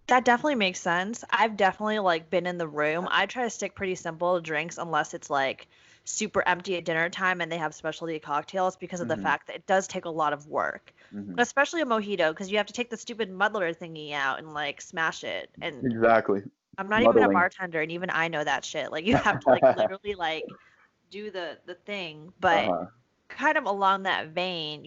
that definitely makes sense. I've definitely like been in the room. I try to stick pretty simple to drinks unless it's like super empty at dinner time and they have specialty cocktails because of the Hmm. fact that it does take a lot of work. Hmm. Especially a mojito because you have to take the stupid muddler thingy out and like smash it. And Exactly. I'm not even a Muddling. bartender and even I know that shit. Like you have to like literally like do the thing. But Uh-huh. kind of along that vein,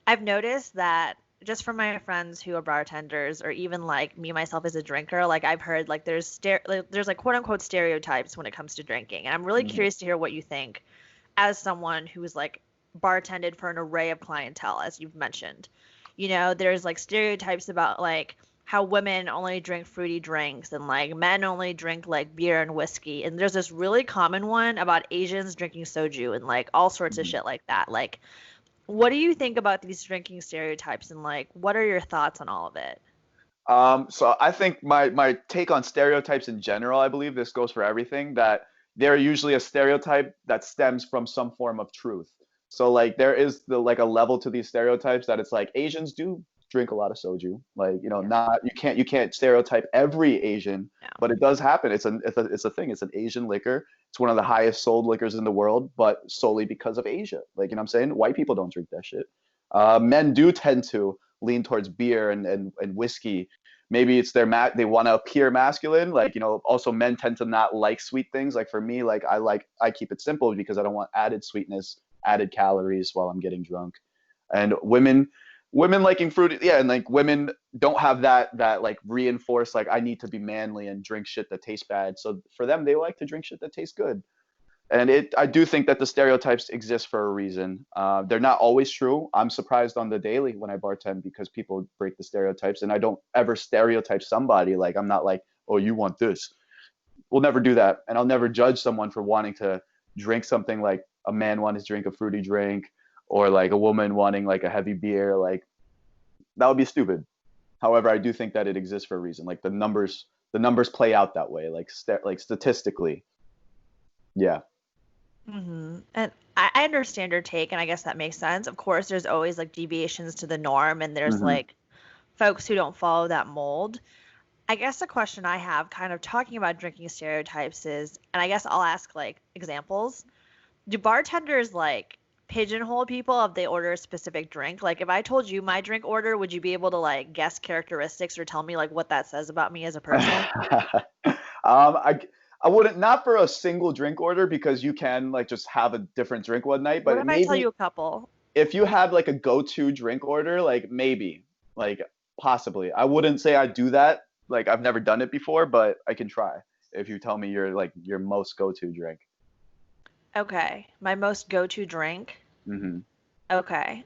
I've noticed that just from my friends who are bartenders or even like me myself as a drinker, like I've heard like there's like quote unquote stereotypes when it comes to drinking. And I'm really Hmm. curious to hear what you think as someone who's like bartended for an array of clientele, as you've mentioned. There's like stereotypes about like how women only drink fruity drinks and like men only drink like beer and whiskey. And there's this really common one about Asians drinking soju and like all sorts of Hmm. shit like that. Like what do you think about these drinking stereotypes and like what are your thoughts on all of it? So I think my take on stereotypes in general, I believe this goes for everything, that they're usually a stereotype that stems from some form of truth. So like there is the like a level to these stereotypes that it's like Asians do drink a lot of soju. Like, Yeah. not you can't stereotype every Asian, No. but it does happen. It's a thing. It's an Asian liquor. It's one of the highest sold liquors in the world, but solely because of Asia. Like, you know what I'm saying? White people don't drink that shit. Men do tend to lean towards beer and whiskey. Maybe it's they want to appear masculine. Like, also men tend to not like sweet things. Like for me, like I keep it simple because I don't want added sweetness, added calories while I'm getting drunk. And women liking fruit, yeah, and like women don't have that like reinforced like I need to be manly and drink shit that tastes bad. So for them, they like to drink shit that tastes good. And I do think that the stereotypes exist for a reason. They're not always true. I'm surprised on the daily when I bartend because people break the stereotypes, and I don't ever stereotype somebody. Like I'm not like, oh, you want this. We'll never do that, and I'll never judge someone for wanting to drink something like a man wanting to drink a fruity drink, or like a woman wanting like a heavy beer. Like that would be stupid. However, I do think that it exists for a reason. Like the numbers play out that way. Like statistically, yeah. And I understand your take, and I guess that makes sense. Of course, there's always like deviations to the norm, and there's Hmm. like folks who don't follow that mold. I guess the question I have, kind of talking about drinking stereotypes, is, and I guess I'll ask like examples. Do bartenders like pigeonhole people if they order a specific drink? Like, if I told you my drink order, would you be able to like guess characteristics or tell me like what that says about me as a person? I wouldn't, not for a single drink order, because you can like just have a different drink one night, What but if I tell you maybe a couple? if you had like a go-to drink order, like maybe, like possibly. I wouldn't say I do that. Like I've never done it before, but I can try if you tell me your most go-to drink. Okay, my most go-to drink. Hmm. Okay,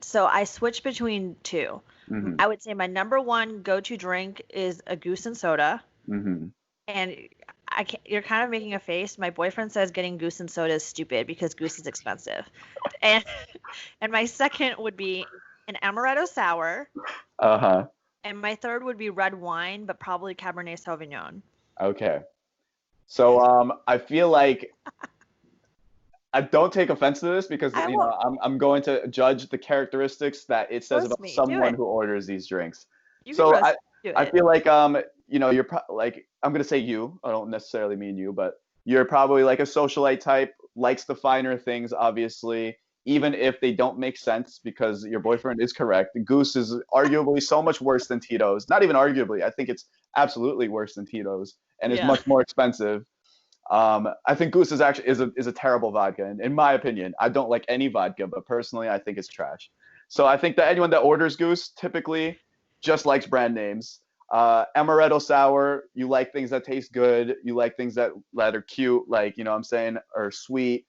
so I switch between two. Hmm. I would say my number one go-to drink is a goose and soda. Hmm. And you're kind of making a face. My boyfriend says getting goose and soda is stupid because goose is expensive. And and my second would be an amaretto sour, Uh-huh. and my third would be red wine, but probably Cabernet Sauvignon. Okay. So I feel like I don't take offense to this because I won't. I'm going to judge the characteristics that it says Roast about me. Do someone it. who orders these drinks. You can So roast. Do I it. feel like you're like I'm gonna say you. I don't necessarily mean you, but you're probably like a socialite type, likes the finer things, obviously, even if they don't make sense because your boyfriend is correct. Goose is arguably so much worse than Tito's. Not even arguably. I think it's absolutely worse than Tito's and is Yeah. much more expensive. I think Goose is actually is a terrible vodka, in my opinion. I don't like any vodka, but personally, I think it's trash. So I think that anyone that orders Goose typically just likes brand names. Amaretto sour, you like things that taste good. You like things that are cute, like you know what I'm saying, or sweet,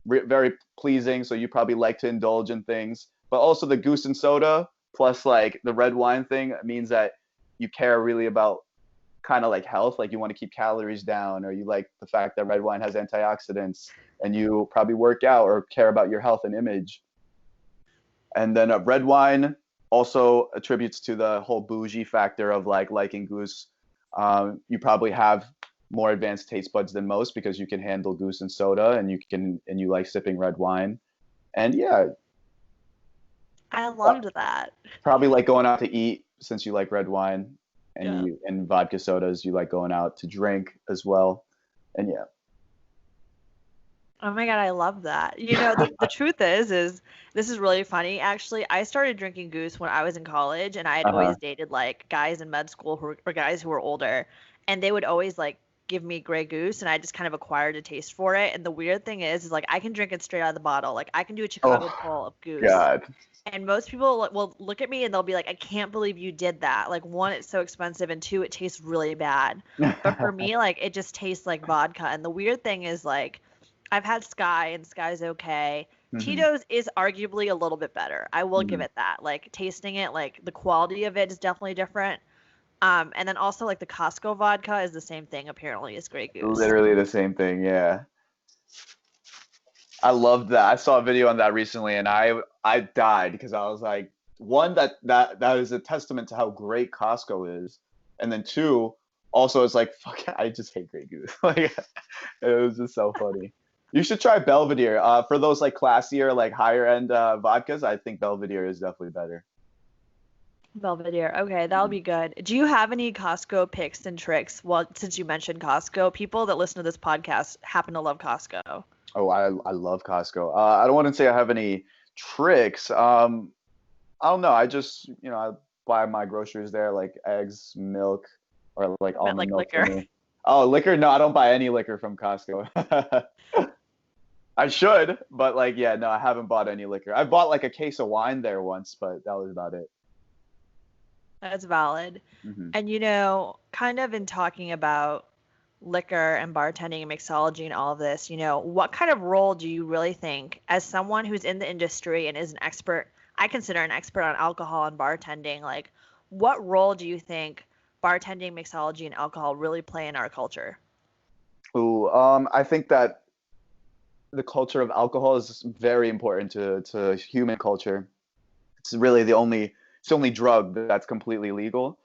very pleasing. So you probably like to indulge in things. But also the Goose and soda plus like the red wine thing means that you care really about kind of like health, like you want to keep calories down, or you like the fact that red wine has antioxidants, and you probably work out or care about your health and image. And then red wine also attributes to the whole bougie factor of like liking goose. You probably have more advanced taste buds than most because you can handle goose and soda, and you like sipping red wine. And yeah, I uh, loved that. probably like going out to eat since you like red wine, Yeah. and vodka sodas you like going out to drink as well. And yeah. Oh my God, I love that. The truth is this is really funny. Actually, I started drinking Goose when I was in college, and I had Uh-huh. always dated like guys in med school or guys who were older, and they would always like give me Grey Goose, and I just kind of acquired a taste for it. And the weird thing is like I can drink it straight out of the bottle. Like I can do a Chicago Oh pull of Goose. God. And most people will look at me and they'll be like, I can't believe you did that. Like, one, it's so expensive, and two, it tastes really bad. But for me, like, it just tastes like vodka. And the weird thing is, like, I've had Sky, and Sky's okay. Hmm. Tito's is arguably a little bit better. I will give Hmm. it that. Like, tasting it, like, the quality of it is definitely different. And then also, like, the Costco vodka is the same thing, apparently, as Grey Goose. Literally the same thing, yeah. I loved that. I saw a video on that recently, and I died because I was like, one, that is a testament to how great Costco is, and then two, also it's like fuck, I just hate Grey Goose. Like it was just so funny. You should try Belvedere. For those like classier, like higher end vodkas, I think Belvedere is definitely better. Belvedere. Okay, that'll be good. Do you have any Costco picks and tricks? Well, since you mentioned Costco, people that listen to this podcast happen to love Costco. Oh, I love Costco. I don't want to say I have any tricks. I don't know. I just, I buy my groceries there, like eggs, milk, or like I meant almond like milk for liquor. me. Oh, liquor? No, I don't buy any liquor from Costco. I should, but like, yeah, no, I haven't bought any liquor. I bought like a case of wine there once, but that was about it. That's valid. Hmm. And kind of in talking about liquor and bartending and mixology and all of this, what kind of role do you really think, as someone who's in the industry and is an expert, I consider an expert on alcohol and bartending, like what role do you think bartending, mixology, and alcohol really play in our culture? Ooh, I think that the culture of alcohol is very important to human culture. It's really it's the only drug that's completely legal.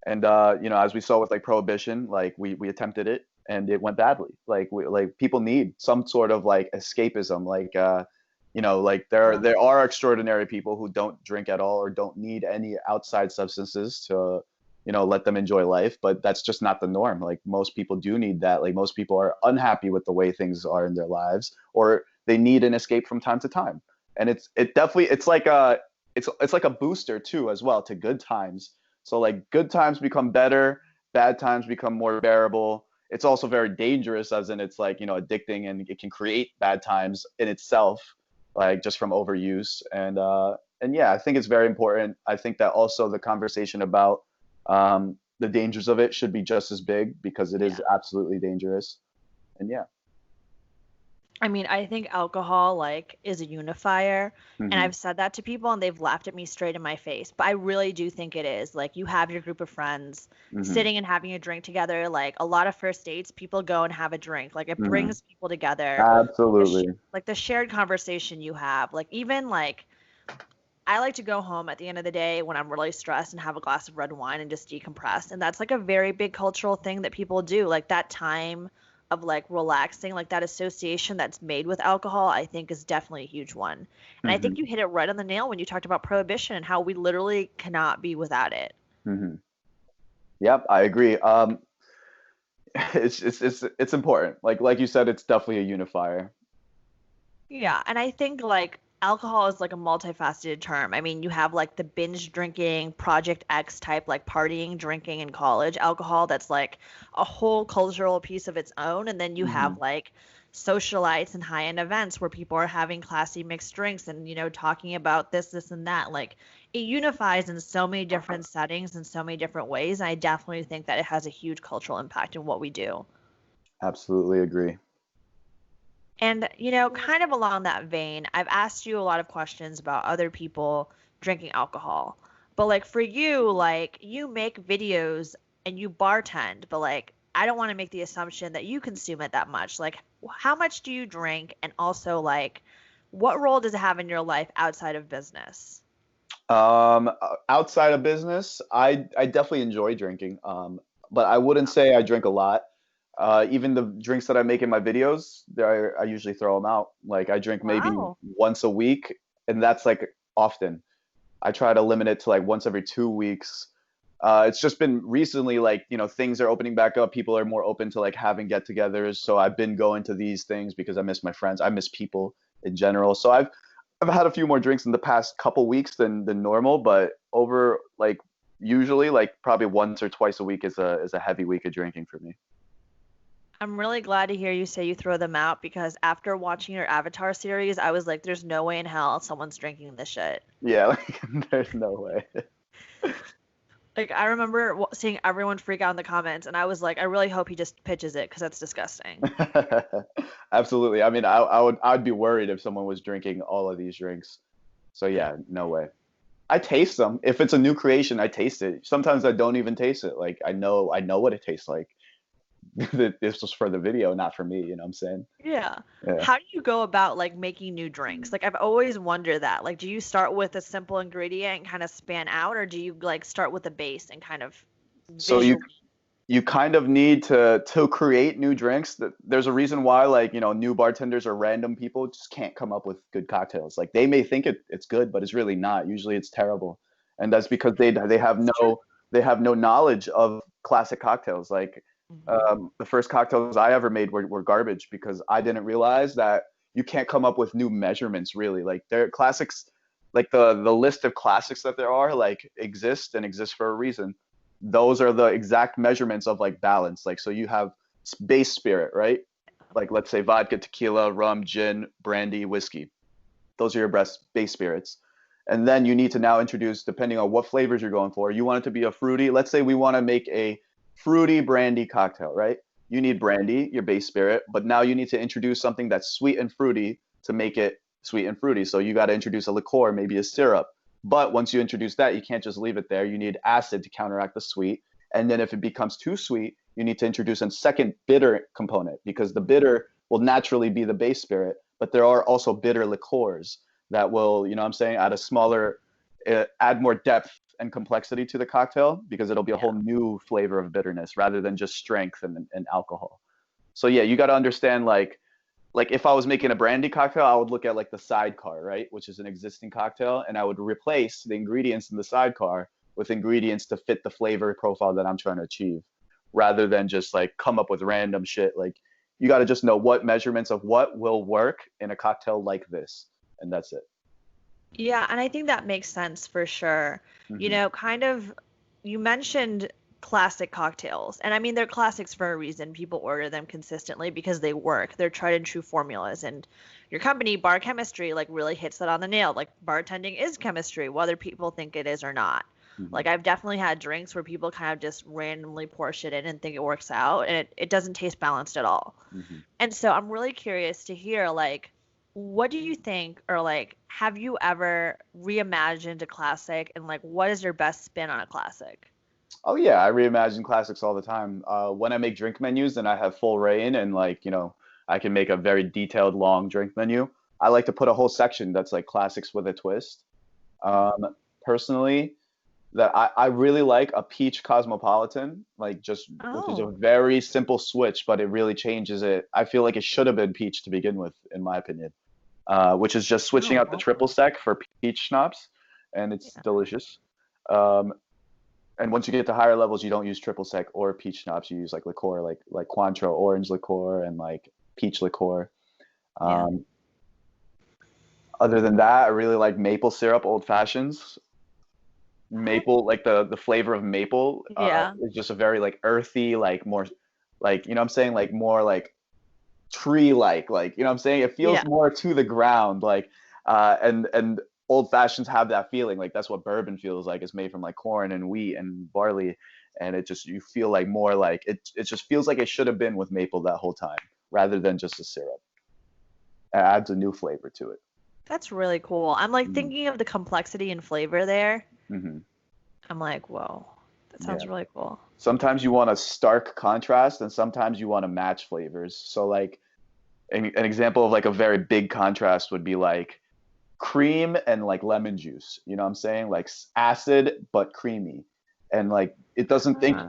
And as we saw with like prohibition, like we attempted it and it went badly. Like people need some sort of like escapism. Like like Yeah. there are extraordinary people who don't drink at all or don't need any outside substances to let them enjoy life. But that's just not the norm. Like most people do need that. Like most people are unhappy with the way things are in their lives, or they need an escape from time to time. And it definitely it's like a booster too as well to good times. So like good times become better, bad times become more bearable. It's also very dangerous, as in it's like addicting, and it can create bad times in itself, like just from overuse. And yeah, I think it's very important. I think that also the conversation about the dangers of it should be just as big because it is Yeah. absolutely dangerous. And yeah. I mean, I think alcohol like is a unifier, and Hmm. I've said that to people and they've laughed at me straight in my face. But I really do think it is. Like you have your group of friends Hmm. sitting and having a drink together. Like a lot of first dates, people go and have a drink. Like it Hmm. brings people together. Absolutely. Like the shared conversation you have. Like even like I like to go home at the end of the day when I'm really stressed and have a glass of red wine and just decompress. And that's like a very big cultural thing that people do. Like that time of like relaxing, like that association that's made with alcohol, I think is definitely a huge one. And I think Hmm. you hit it right on the nail when you talked about prohibition and how we literally cannot be without it. Hmm. Yep, I agree. It's important. Like you said, it's definitely a unifier. Yeah, and I think like alcohol is like a multifaceted term. I mean, you have like the binge drinking, Project X type, like partying, drinking in college alcohol that's like a whole cultural piece of its own. And then you Hmm. have like socialites and high-end events where people are having classy mixed drinks and, talking about this, and that. Like it unifies in so many different settings and so many different ways. And I definitely think that it has a huge cultural impact in what we do. Absolutely agree. And, kind of along that vein, I've asked you a lot of questions about other people drinking alcohol. But like for you, like you make videos and you bartend, but like I don't want to make the assumption that you consume it that much. Like how much do you drink? And also like what role does it have in your life outside of business? Outside of business, I definitely enjoy drinking. But I wouldn't say I drink a lot. Even the drinks that I make in my videos, I usually throw them out. Like I drink maybe Wow. once a week, and that's like often. I try to limit it to like once every 2 weeks. It's just been recently, like, things are opening back up. People are more open to like having get-togethers. So I've been going to these things because I miss my friends. I miss people in general. So I've had a few more drinks in the past couple weeks than normal, but over like usually like probably once or twice a week is a heavy week of drinking for me. I'm really glad to hear you say you throw them out because after watching your Avatar series, I was like, there's no way in hell someone's drinking this shit. Yeah, like there's no way. Like I remember seeing everyone freak out in the comments, and I was like, I really hope he just pitches it because that's disgusting. Absolutely. I mean, I'd be worried if someone was drinking all of these drinks. So yeah, no way. I taste them. If it's a new creation, I taste it. Sometimes I don't even taste it. Like I know what it tastes like. This was for the video, not for me, you know what I'm saying? Yeah. Yeah. How do you go about like making new drinks? Like I've always wondered that. Like, do you start with a simple ingredient and kind of span out, or do you like start with a base and kind of So you visually? you kind of need to create new drinks. There's a reason why, like, new bartenders or random people just can't come up with good cocktails. Like they may think it's good, but it's really not. Usually it's terrible. And that's because they have It's true. no knowledge of classic cocktails. Like Hmm. the first cocktails I ever made were garbage because I didn't realize that you can't come up with new measurements really. Like they're classics, like the list of classics that there are like exist for a reason. Those are the exact measurements of like balance. Like so you have base spirit, right? Like let's say vodka, tequila, rum, gin, brandy, whiskey. Those are your base spirits. And then you need to now introduce, depending on what flavors you're going for, you want it to be a fruity. Let's say we want to make a fruity brandy cocktail, right? You need brandy, your base spirit, but now you need to introduce something that's sweet and fruity to make it sweet and fruity. So you got to introduce a liqueur, maybe a syrup. But once you introduce that, you can't just leave it there. You need acid to counteract the sweet. And then if it becomes too sweet, you need to introduce a second bitter component because the bitter will naturally be the base spirit, but there are also bitter liqueurs that will, you know what I'm saying, add more depth and complexity to the cocktail because it'll be a whole Yeah. new flavor of bitterness rather than just strength and alcohol. So yeah, you got to understand like if I was making a brandy cocktail, I would look at like the sidecar, right, which is an existing cocktail, and I would replace the ingredients in the sidecar with ingredients to fit the flavor profile that I'm trying to achieve, rather than just like come up with random shit. Like you got to just know what measurements of what will work in a cocktail like this, and that's it. Yeah, and I think that makes sense for sure. Hmm. Kind of, you mentioned classic cocktails, and I mean, they're classics for a reason. People order them consistently because they work. They're tried and true formulas. And your company, Bar Chemistry, like really hits that on the nail. Like, bartending is chemistry, whether people think it is or not. Hmm. Like I've definitely had drinks where people kind of just randomly pour shit in and think it works out, and it doesn't taste balanced at all. Hmm. And so I'm really curious to hear, like, what do you think, or like, have you ever reimagined a classic, and like, what is your best spin on a classic? Oh yeah, I reimagine classics all the time. When I make drink menus and I have full reign and like, I can make a very detailed long drink menu, I like to put a whole section that's like classics with a twist. Personally, that I really like a peach cosmopolitan, like just which is a Oh, very simple switch, but it really changes it. I feel like it should have been peach to begin with, in my opinion. Which is just switching oh, out the okay. triple sec for peach schnapps, and it's Yeah. delicious. Um, and once you get to higher levels, you don't use triple sec or peach schnapps. You use like liqueur, like Cointreau orange liqueur and like peach liqueur. Yeah. Um, Other than that, I really like maple syrup old fashions. Oh, Maple, like the flavor of maple, yeah. is just a very like earthy, like more, like what I'm saying, like more like tree like what I'm saying. It feels Yeah. more to the ground, like and old fashions have that feeling. Like that's what bourbon feels like. It's made from like corn and wheat and barley, and it just you feel like more like it just feels like it should have been with maple that whole time rather than just a syrup. It adds a new flavor to it. That's really cool. I'm like Mm-hmm. thinking of the complexity and flavor there. Mm-hmm. I'm like, whoa, that Yeah. sounds really cool. Sometimes you want a stark contrast, and sometimes you want to match flavors. So like an example of like a very big contrast would be like cream and like lemon juice. You know what I'm saying? Like acid but creamy. And like Uh,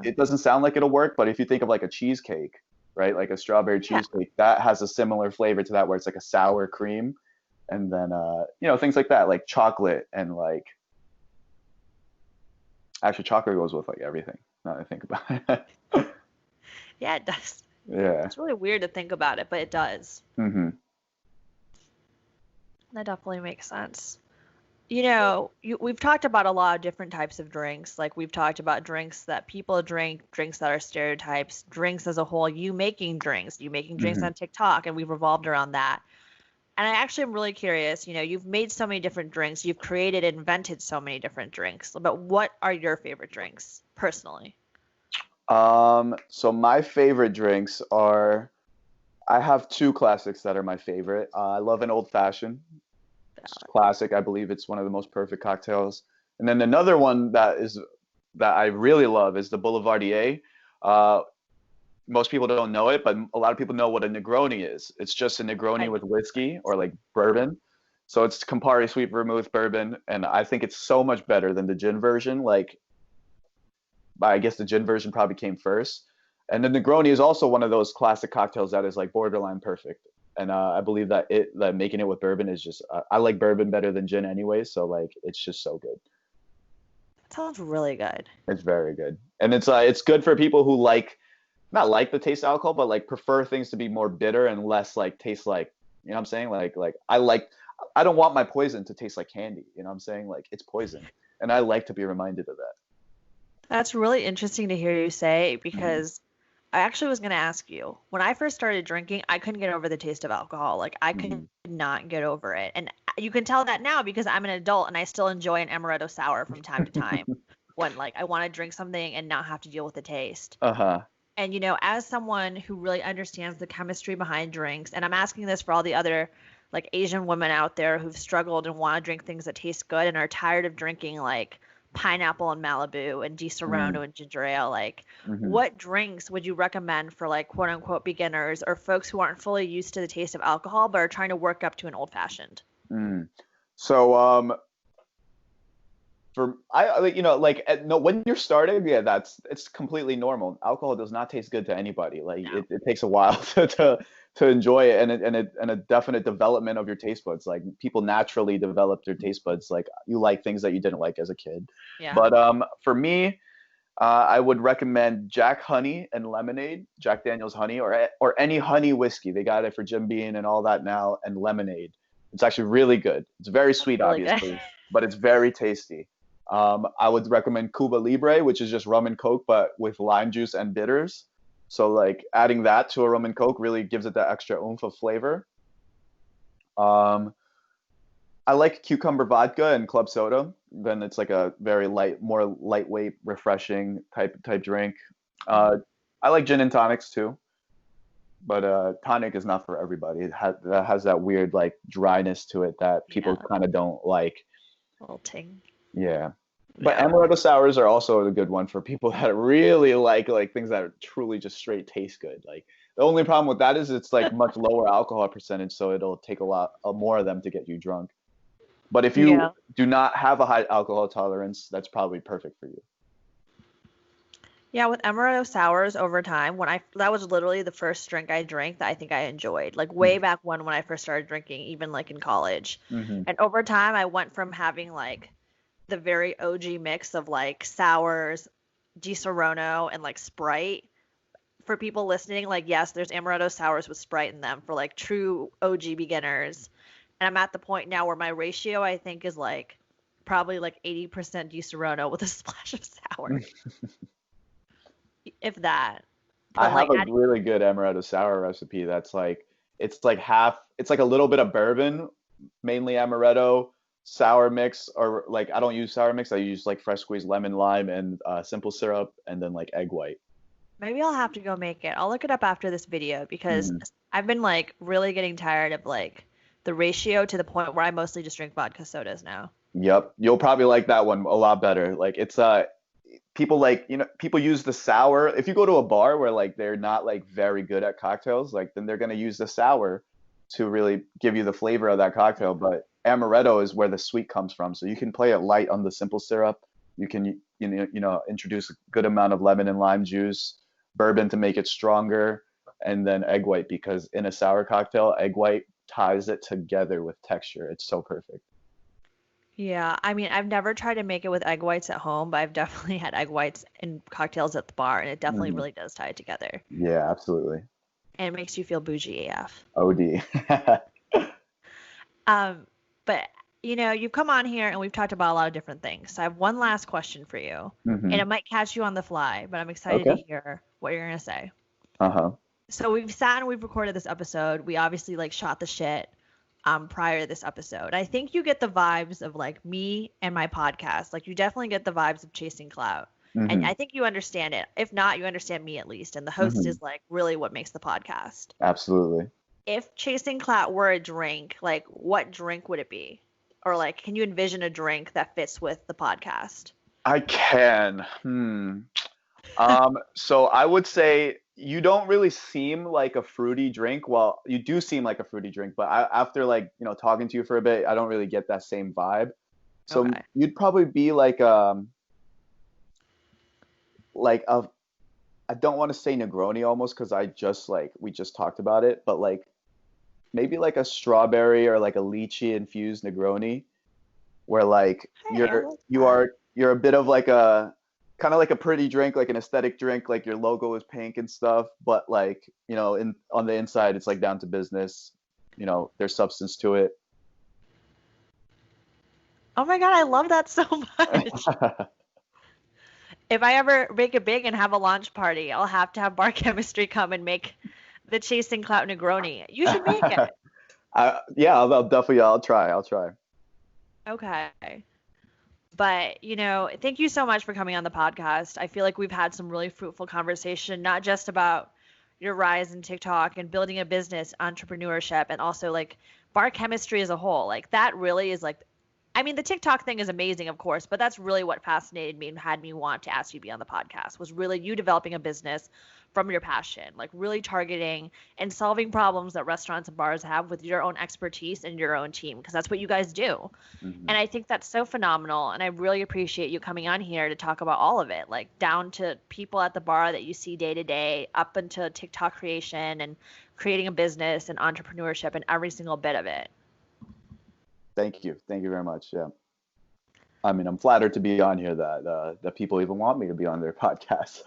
it doesn't sound like it'll work, but if you think of like a cheesecake, right? Like a strawberry yeah. cheesecake, that has a similar flavor to that where it's like a sour cream. And then things like that, like chocolate and like actually chocolate goes with like everything. Now that I think about it. Yeah, it does. Yeah. It's really weird to think about it, but it does. Hmm. That definitely makes sense. We've talked about a lot of different types of drinks. Like we've talked about drinks that people drink, drinks that are stereotypes, drinks as a whole, you making drinks Hmm. on TikTok, and we've revolved around that. And I actually am really curious, you've made so many different drinks, you've created and invented so many different drinks, but what are your favorite drinks, personally? So my favorite drinks are I have two classics that are my favorite. I love an old fashioned. It's classic. I believe it's one of the most perfect cocktails. And then another one that I really love is the Boulevardier. Uh, Most people don't know it, but a lot of people know what a Negroni is. It's just a Negroni I with whiskey or like yeah. bourbon. So it's Campari sweet vermouth bourbon, and I think it's so much better than the gin version. Like, I guess the gin version probably came first. And the Negroni is also one of those classic cocktails that is like borderline perfect. And I believe that making it with bourbon is just I like bourbon better than gin anyway, so like it's just so good. That sounds really good. It's very good, and it's good for people who like not like the taste of alcohol, but like prefer things to be more bitter and less like taste like what I'm saying. Like I don't want my poison to taste like candy. You know what I'm saying? Like it's poison, and I like to be reminded of that. That's really interesting to hear you say Hmm. because I actually was going to ask you. When I first started drinking, I couldn't get over the taste of alcohol. Like I could Hmm. not get over it. And you can tell that now because I'm an adult and I still enjoy an amaretto sour from time to time when like I want to drink something and not have to deal with the taste. Uh-huh. And as someone who really understands the chemistry behind drinks, and I'm asking this for all the other like Asian women out there who've struggled and want to drink things that taste good and are tired of drinking like pineapple and Malibu and Di Mm-hmm. Serrano and ginger ale, like Mm-hmm. what drinks would you recommend for like quote unquote beginners or folks who aren't fully used to the taste of alcohol but are trying to work up to an old fashioned? Mm. So for I like like no when you're starting, yeah, it's completely normal. Alcohol does not taste good to anybody. Like No. it takes a while to enjoy it, and a definite development of your taste buds. Like people naturally develop their taste buds. Like you like things that you didn't like as a kid. Yeah. But for me, I would recommend Jack Honey and Lemonade, Jack Daniel's Honey, or any honey whiskey. They got it for Jim Beam and all that now, and lemonade. It's actually really good. It's very That's sweet, really good. obviously, but it's very tasty. I would recommend Cuba Libre, which is just rum and coke, but with lime juice and bitters. So like adding that to a rum and coke really gives it that extra oomph of flavor. Um, I like cucumber vodka and club soda. Then it's like a very light, more lightweight, refreshing type drink. Uh, I like gin and tonics too, but tonic is not for everybody. That has that weird like dryness to it that people Yeah, kind of don't like. little ting. Yeah. But Yeah. amaretto sours are also a good one for people that really like things that are truly just straight taste good. Like the only problem with that is it's like much lower alcohol percentage, so it'll take a lot more of them to get you drunk. But if you Yeah. do not have a high alcohol tolerance, that's probably perfect for you. Yeah, with amaretto sours over time, that was literally the first drink I drank that I think I enjoyed. Like way back when I first started drinking, even like in college. Mm-hmm. And over time I went from having like the very OG mix of like sours, Di Serono, and like Sprite. For people listening, like yes, there's amaretto sours with Sprite in them for like true OG beginners. And I'm at the point now where my ratio I think is like probably like 80% Di Serono with a splash of sour, if that. I But have like a adding, really good amaretto sour recipe that's like it's like a little bit of bourbon, mainly amaretto, sour mix, or like I don't use sour mix, I use like fresh squeezed lemon, lime, and simple syrup, and then like egg white. maybe I'll have to go make it. I'll look it up after this video because Hmm. I've been like really getting tired of like the ratio to the point where I mostly just drink vodka sodas now. Yep, you'll probably like that one a lot better. Like it's people like people use the sour. If you go to a bar where like they're not like very good at cocktails, like then they're gonna use the sour to really give you the flavor of that cocktail. But amaretto is where the sweet comes from, so you can play it light on the simple syrup. You can introduce a good amount of lemon and lime juice, bourbon to make it stronger, and then egg white because in a sour cocktail, egg white ties it together with texture. It's so perfect. Yeah, I mean, I've never tried to make it with egg whites at home, but I've definitely had egg whites in cocktails at the bar, and it definitely Hmm. really does tie it together. Yeah, absolutely. And it makes you feel bougie AF. OD. Um, but you've come on here and we've talked about a lot of different things. So I have one last question for you, and Hmm. it might catch you on the fly, but I'm excited to Okay. hear what you're gonna say. Uh-huh. So we've sat and we've recorded this episode. We obviously like shot the shit prior to this episode. I think you get the vibes of like me and my podcast. Like you definitely get the vibes of chasing clout. And Hmm. I think you understand it. If not, you understand me at least. And the host Hmm. is like really what makes the podcast. Absolutely. If chasing clout were a drink, like what drink would it be? Or like can you envision a drink that fits with the podcast? I can. Hmm. So I would say you don't really seem like a fruity drink. Well, you do seem like a fruity drink, but after like, talking to you for a bit, I don't really get that same vibe. So Okay. you'd probably be like a I don't want to say Negroni almost because we just talked about it, but like maybe like a strawberry or like a lychee infused Negroni where like Hey, I you're like you that. are you're a bit of like a kind of like a pretty drink, like an aesthetic drink, like your logo is pink and stuff, but like, in on the inside it's like down to business. There's substance to it. Oh my God, I love that so much. If I ever make it big and have a launch party, I'll have to have bar chemistry come and make the Chasing Clout Negroni. You should make it. Yeah, I'll try. I'll try. Okay. But, thank you so much for coming on the podcast. I feel like we've had some really fruitful conversation, not just about your rise in TikTok and building a business, entrepreneurship, and also like bar chemistry as a whole. Like that really is like, I mean, the TikTok thing is amazing, of course, but that's really what fascinated me and had me want to ask you to be on the podcast was really you developing a business from your passion, like really targeting and solving problems that restaurants and bars have with your own expertise and your own team, because that's what you guys do. Hmm. And I think that's so phenomenal. And I really appreciate you coming on here to talk about all of it, like down to people at the bar that you see day to day, up into TikTok creation and creating a business and entrepreneurship and every single bit of it. Thank you. Thank you very much. Yeah. I mean, I'm flattered to be on here that people even want me to be on their podcast.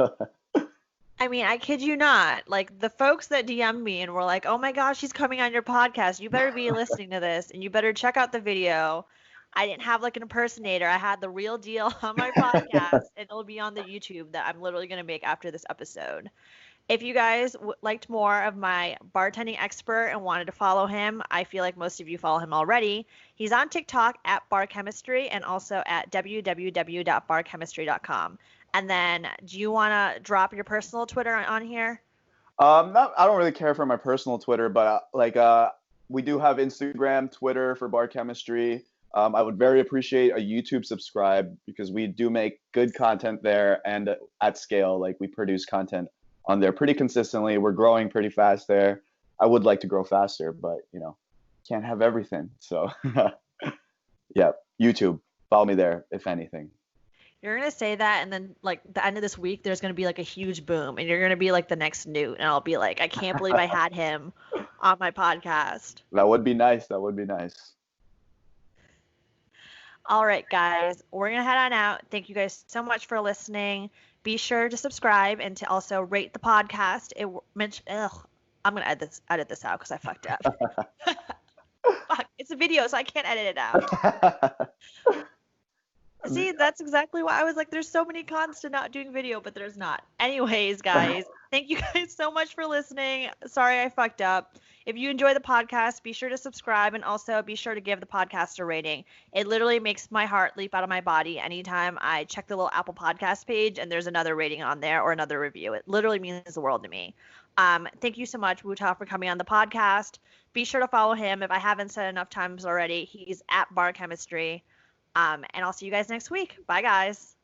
I mean, I kid you not. Like the folks that DM'd me and were like, "Oh my gosh, she's coming on your podcast. You better be listening to this and you better check out the video." I didn't have like an impersonator. I had the real deal on my podcast and it'll be on the YouTube that I'm literally going to make after this episode. If you guys liked more of my bartending expert and wanted to follow him, I feel like most of you follow him already. He's on TikTok at barchemistry and also at www.barchemistry.com. And then, do you want to drop your personal Twitter on here? Not, I don't really care for my personal Twitter, but we do have Instagram, Twitter for bar chemistry. I would very appreciate a YouTube subscribe because we do make good content there and at scale. Like we produce content on there pretty consistently. We're growing pretty fast there. I would like to grow faster, but can't have everything. So yeah, YouTube. Follow me there if anything. You're gonna say that, and then like the end of this week, there's gonna be like a huge boom, and you're gonna be like the next Newt, and I'll be like, I can't believe I had him on my podcast. That would be nice. That would be nice. All right, guys, we're gonna head on out. Thank you guys so much for listening. Be sure to subscribe and to also rate the podcast. I'm gonna edit this out because I fucked up. Fuck, it's a video, so I can't edit it out. See, that's exactly why I was like, there's so many cons to not doing video, but there's not. Anyways, guys, thank you guys so much for listening. Sorry I fucked up. If you enjoy the podcast, be sure to subscribe and also be sure to give the podcast a rating. It literally makes my heart leap out of my body anytime I check the little Apple Podcast page and there's another rating on there or another review. It literally means the world to me. Thank you so much, Wootak, for coming on the podcast. Be sure to follow him. If I haven't said enough times already, he's at Bar Chemistry. And I'll see you guys next week. Bye, guys.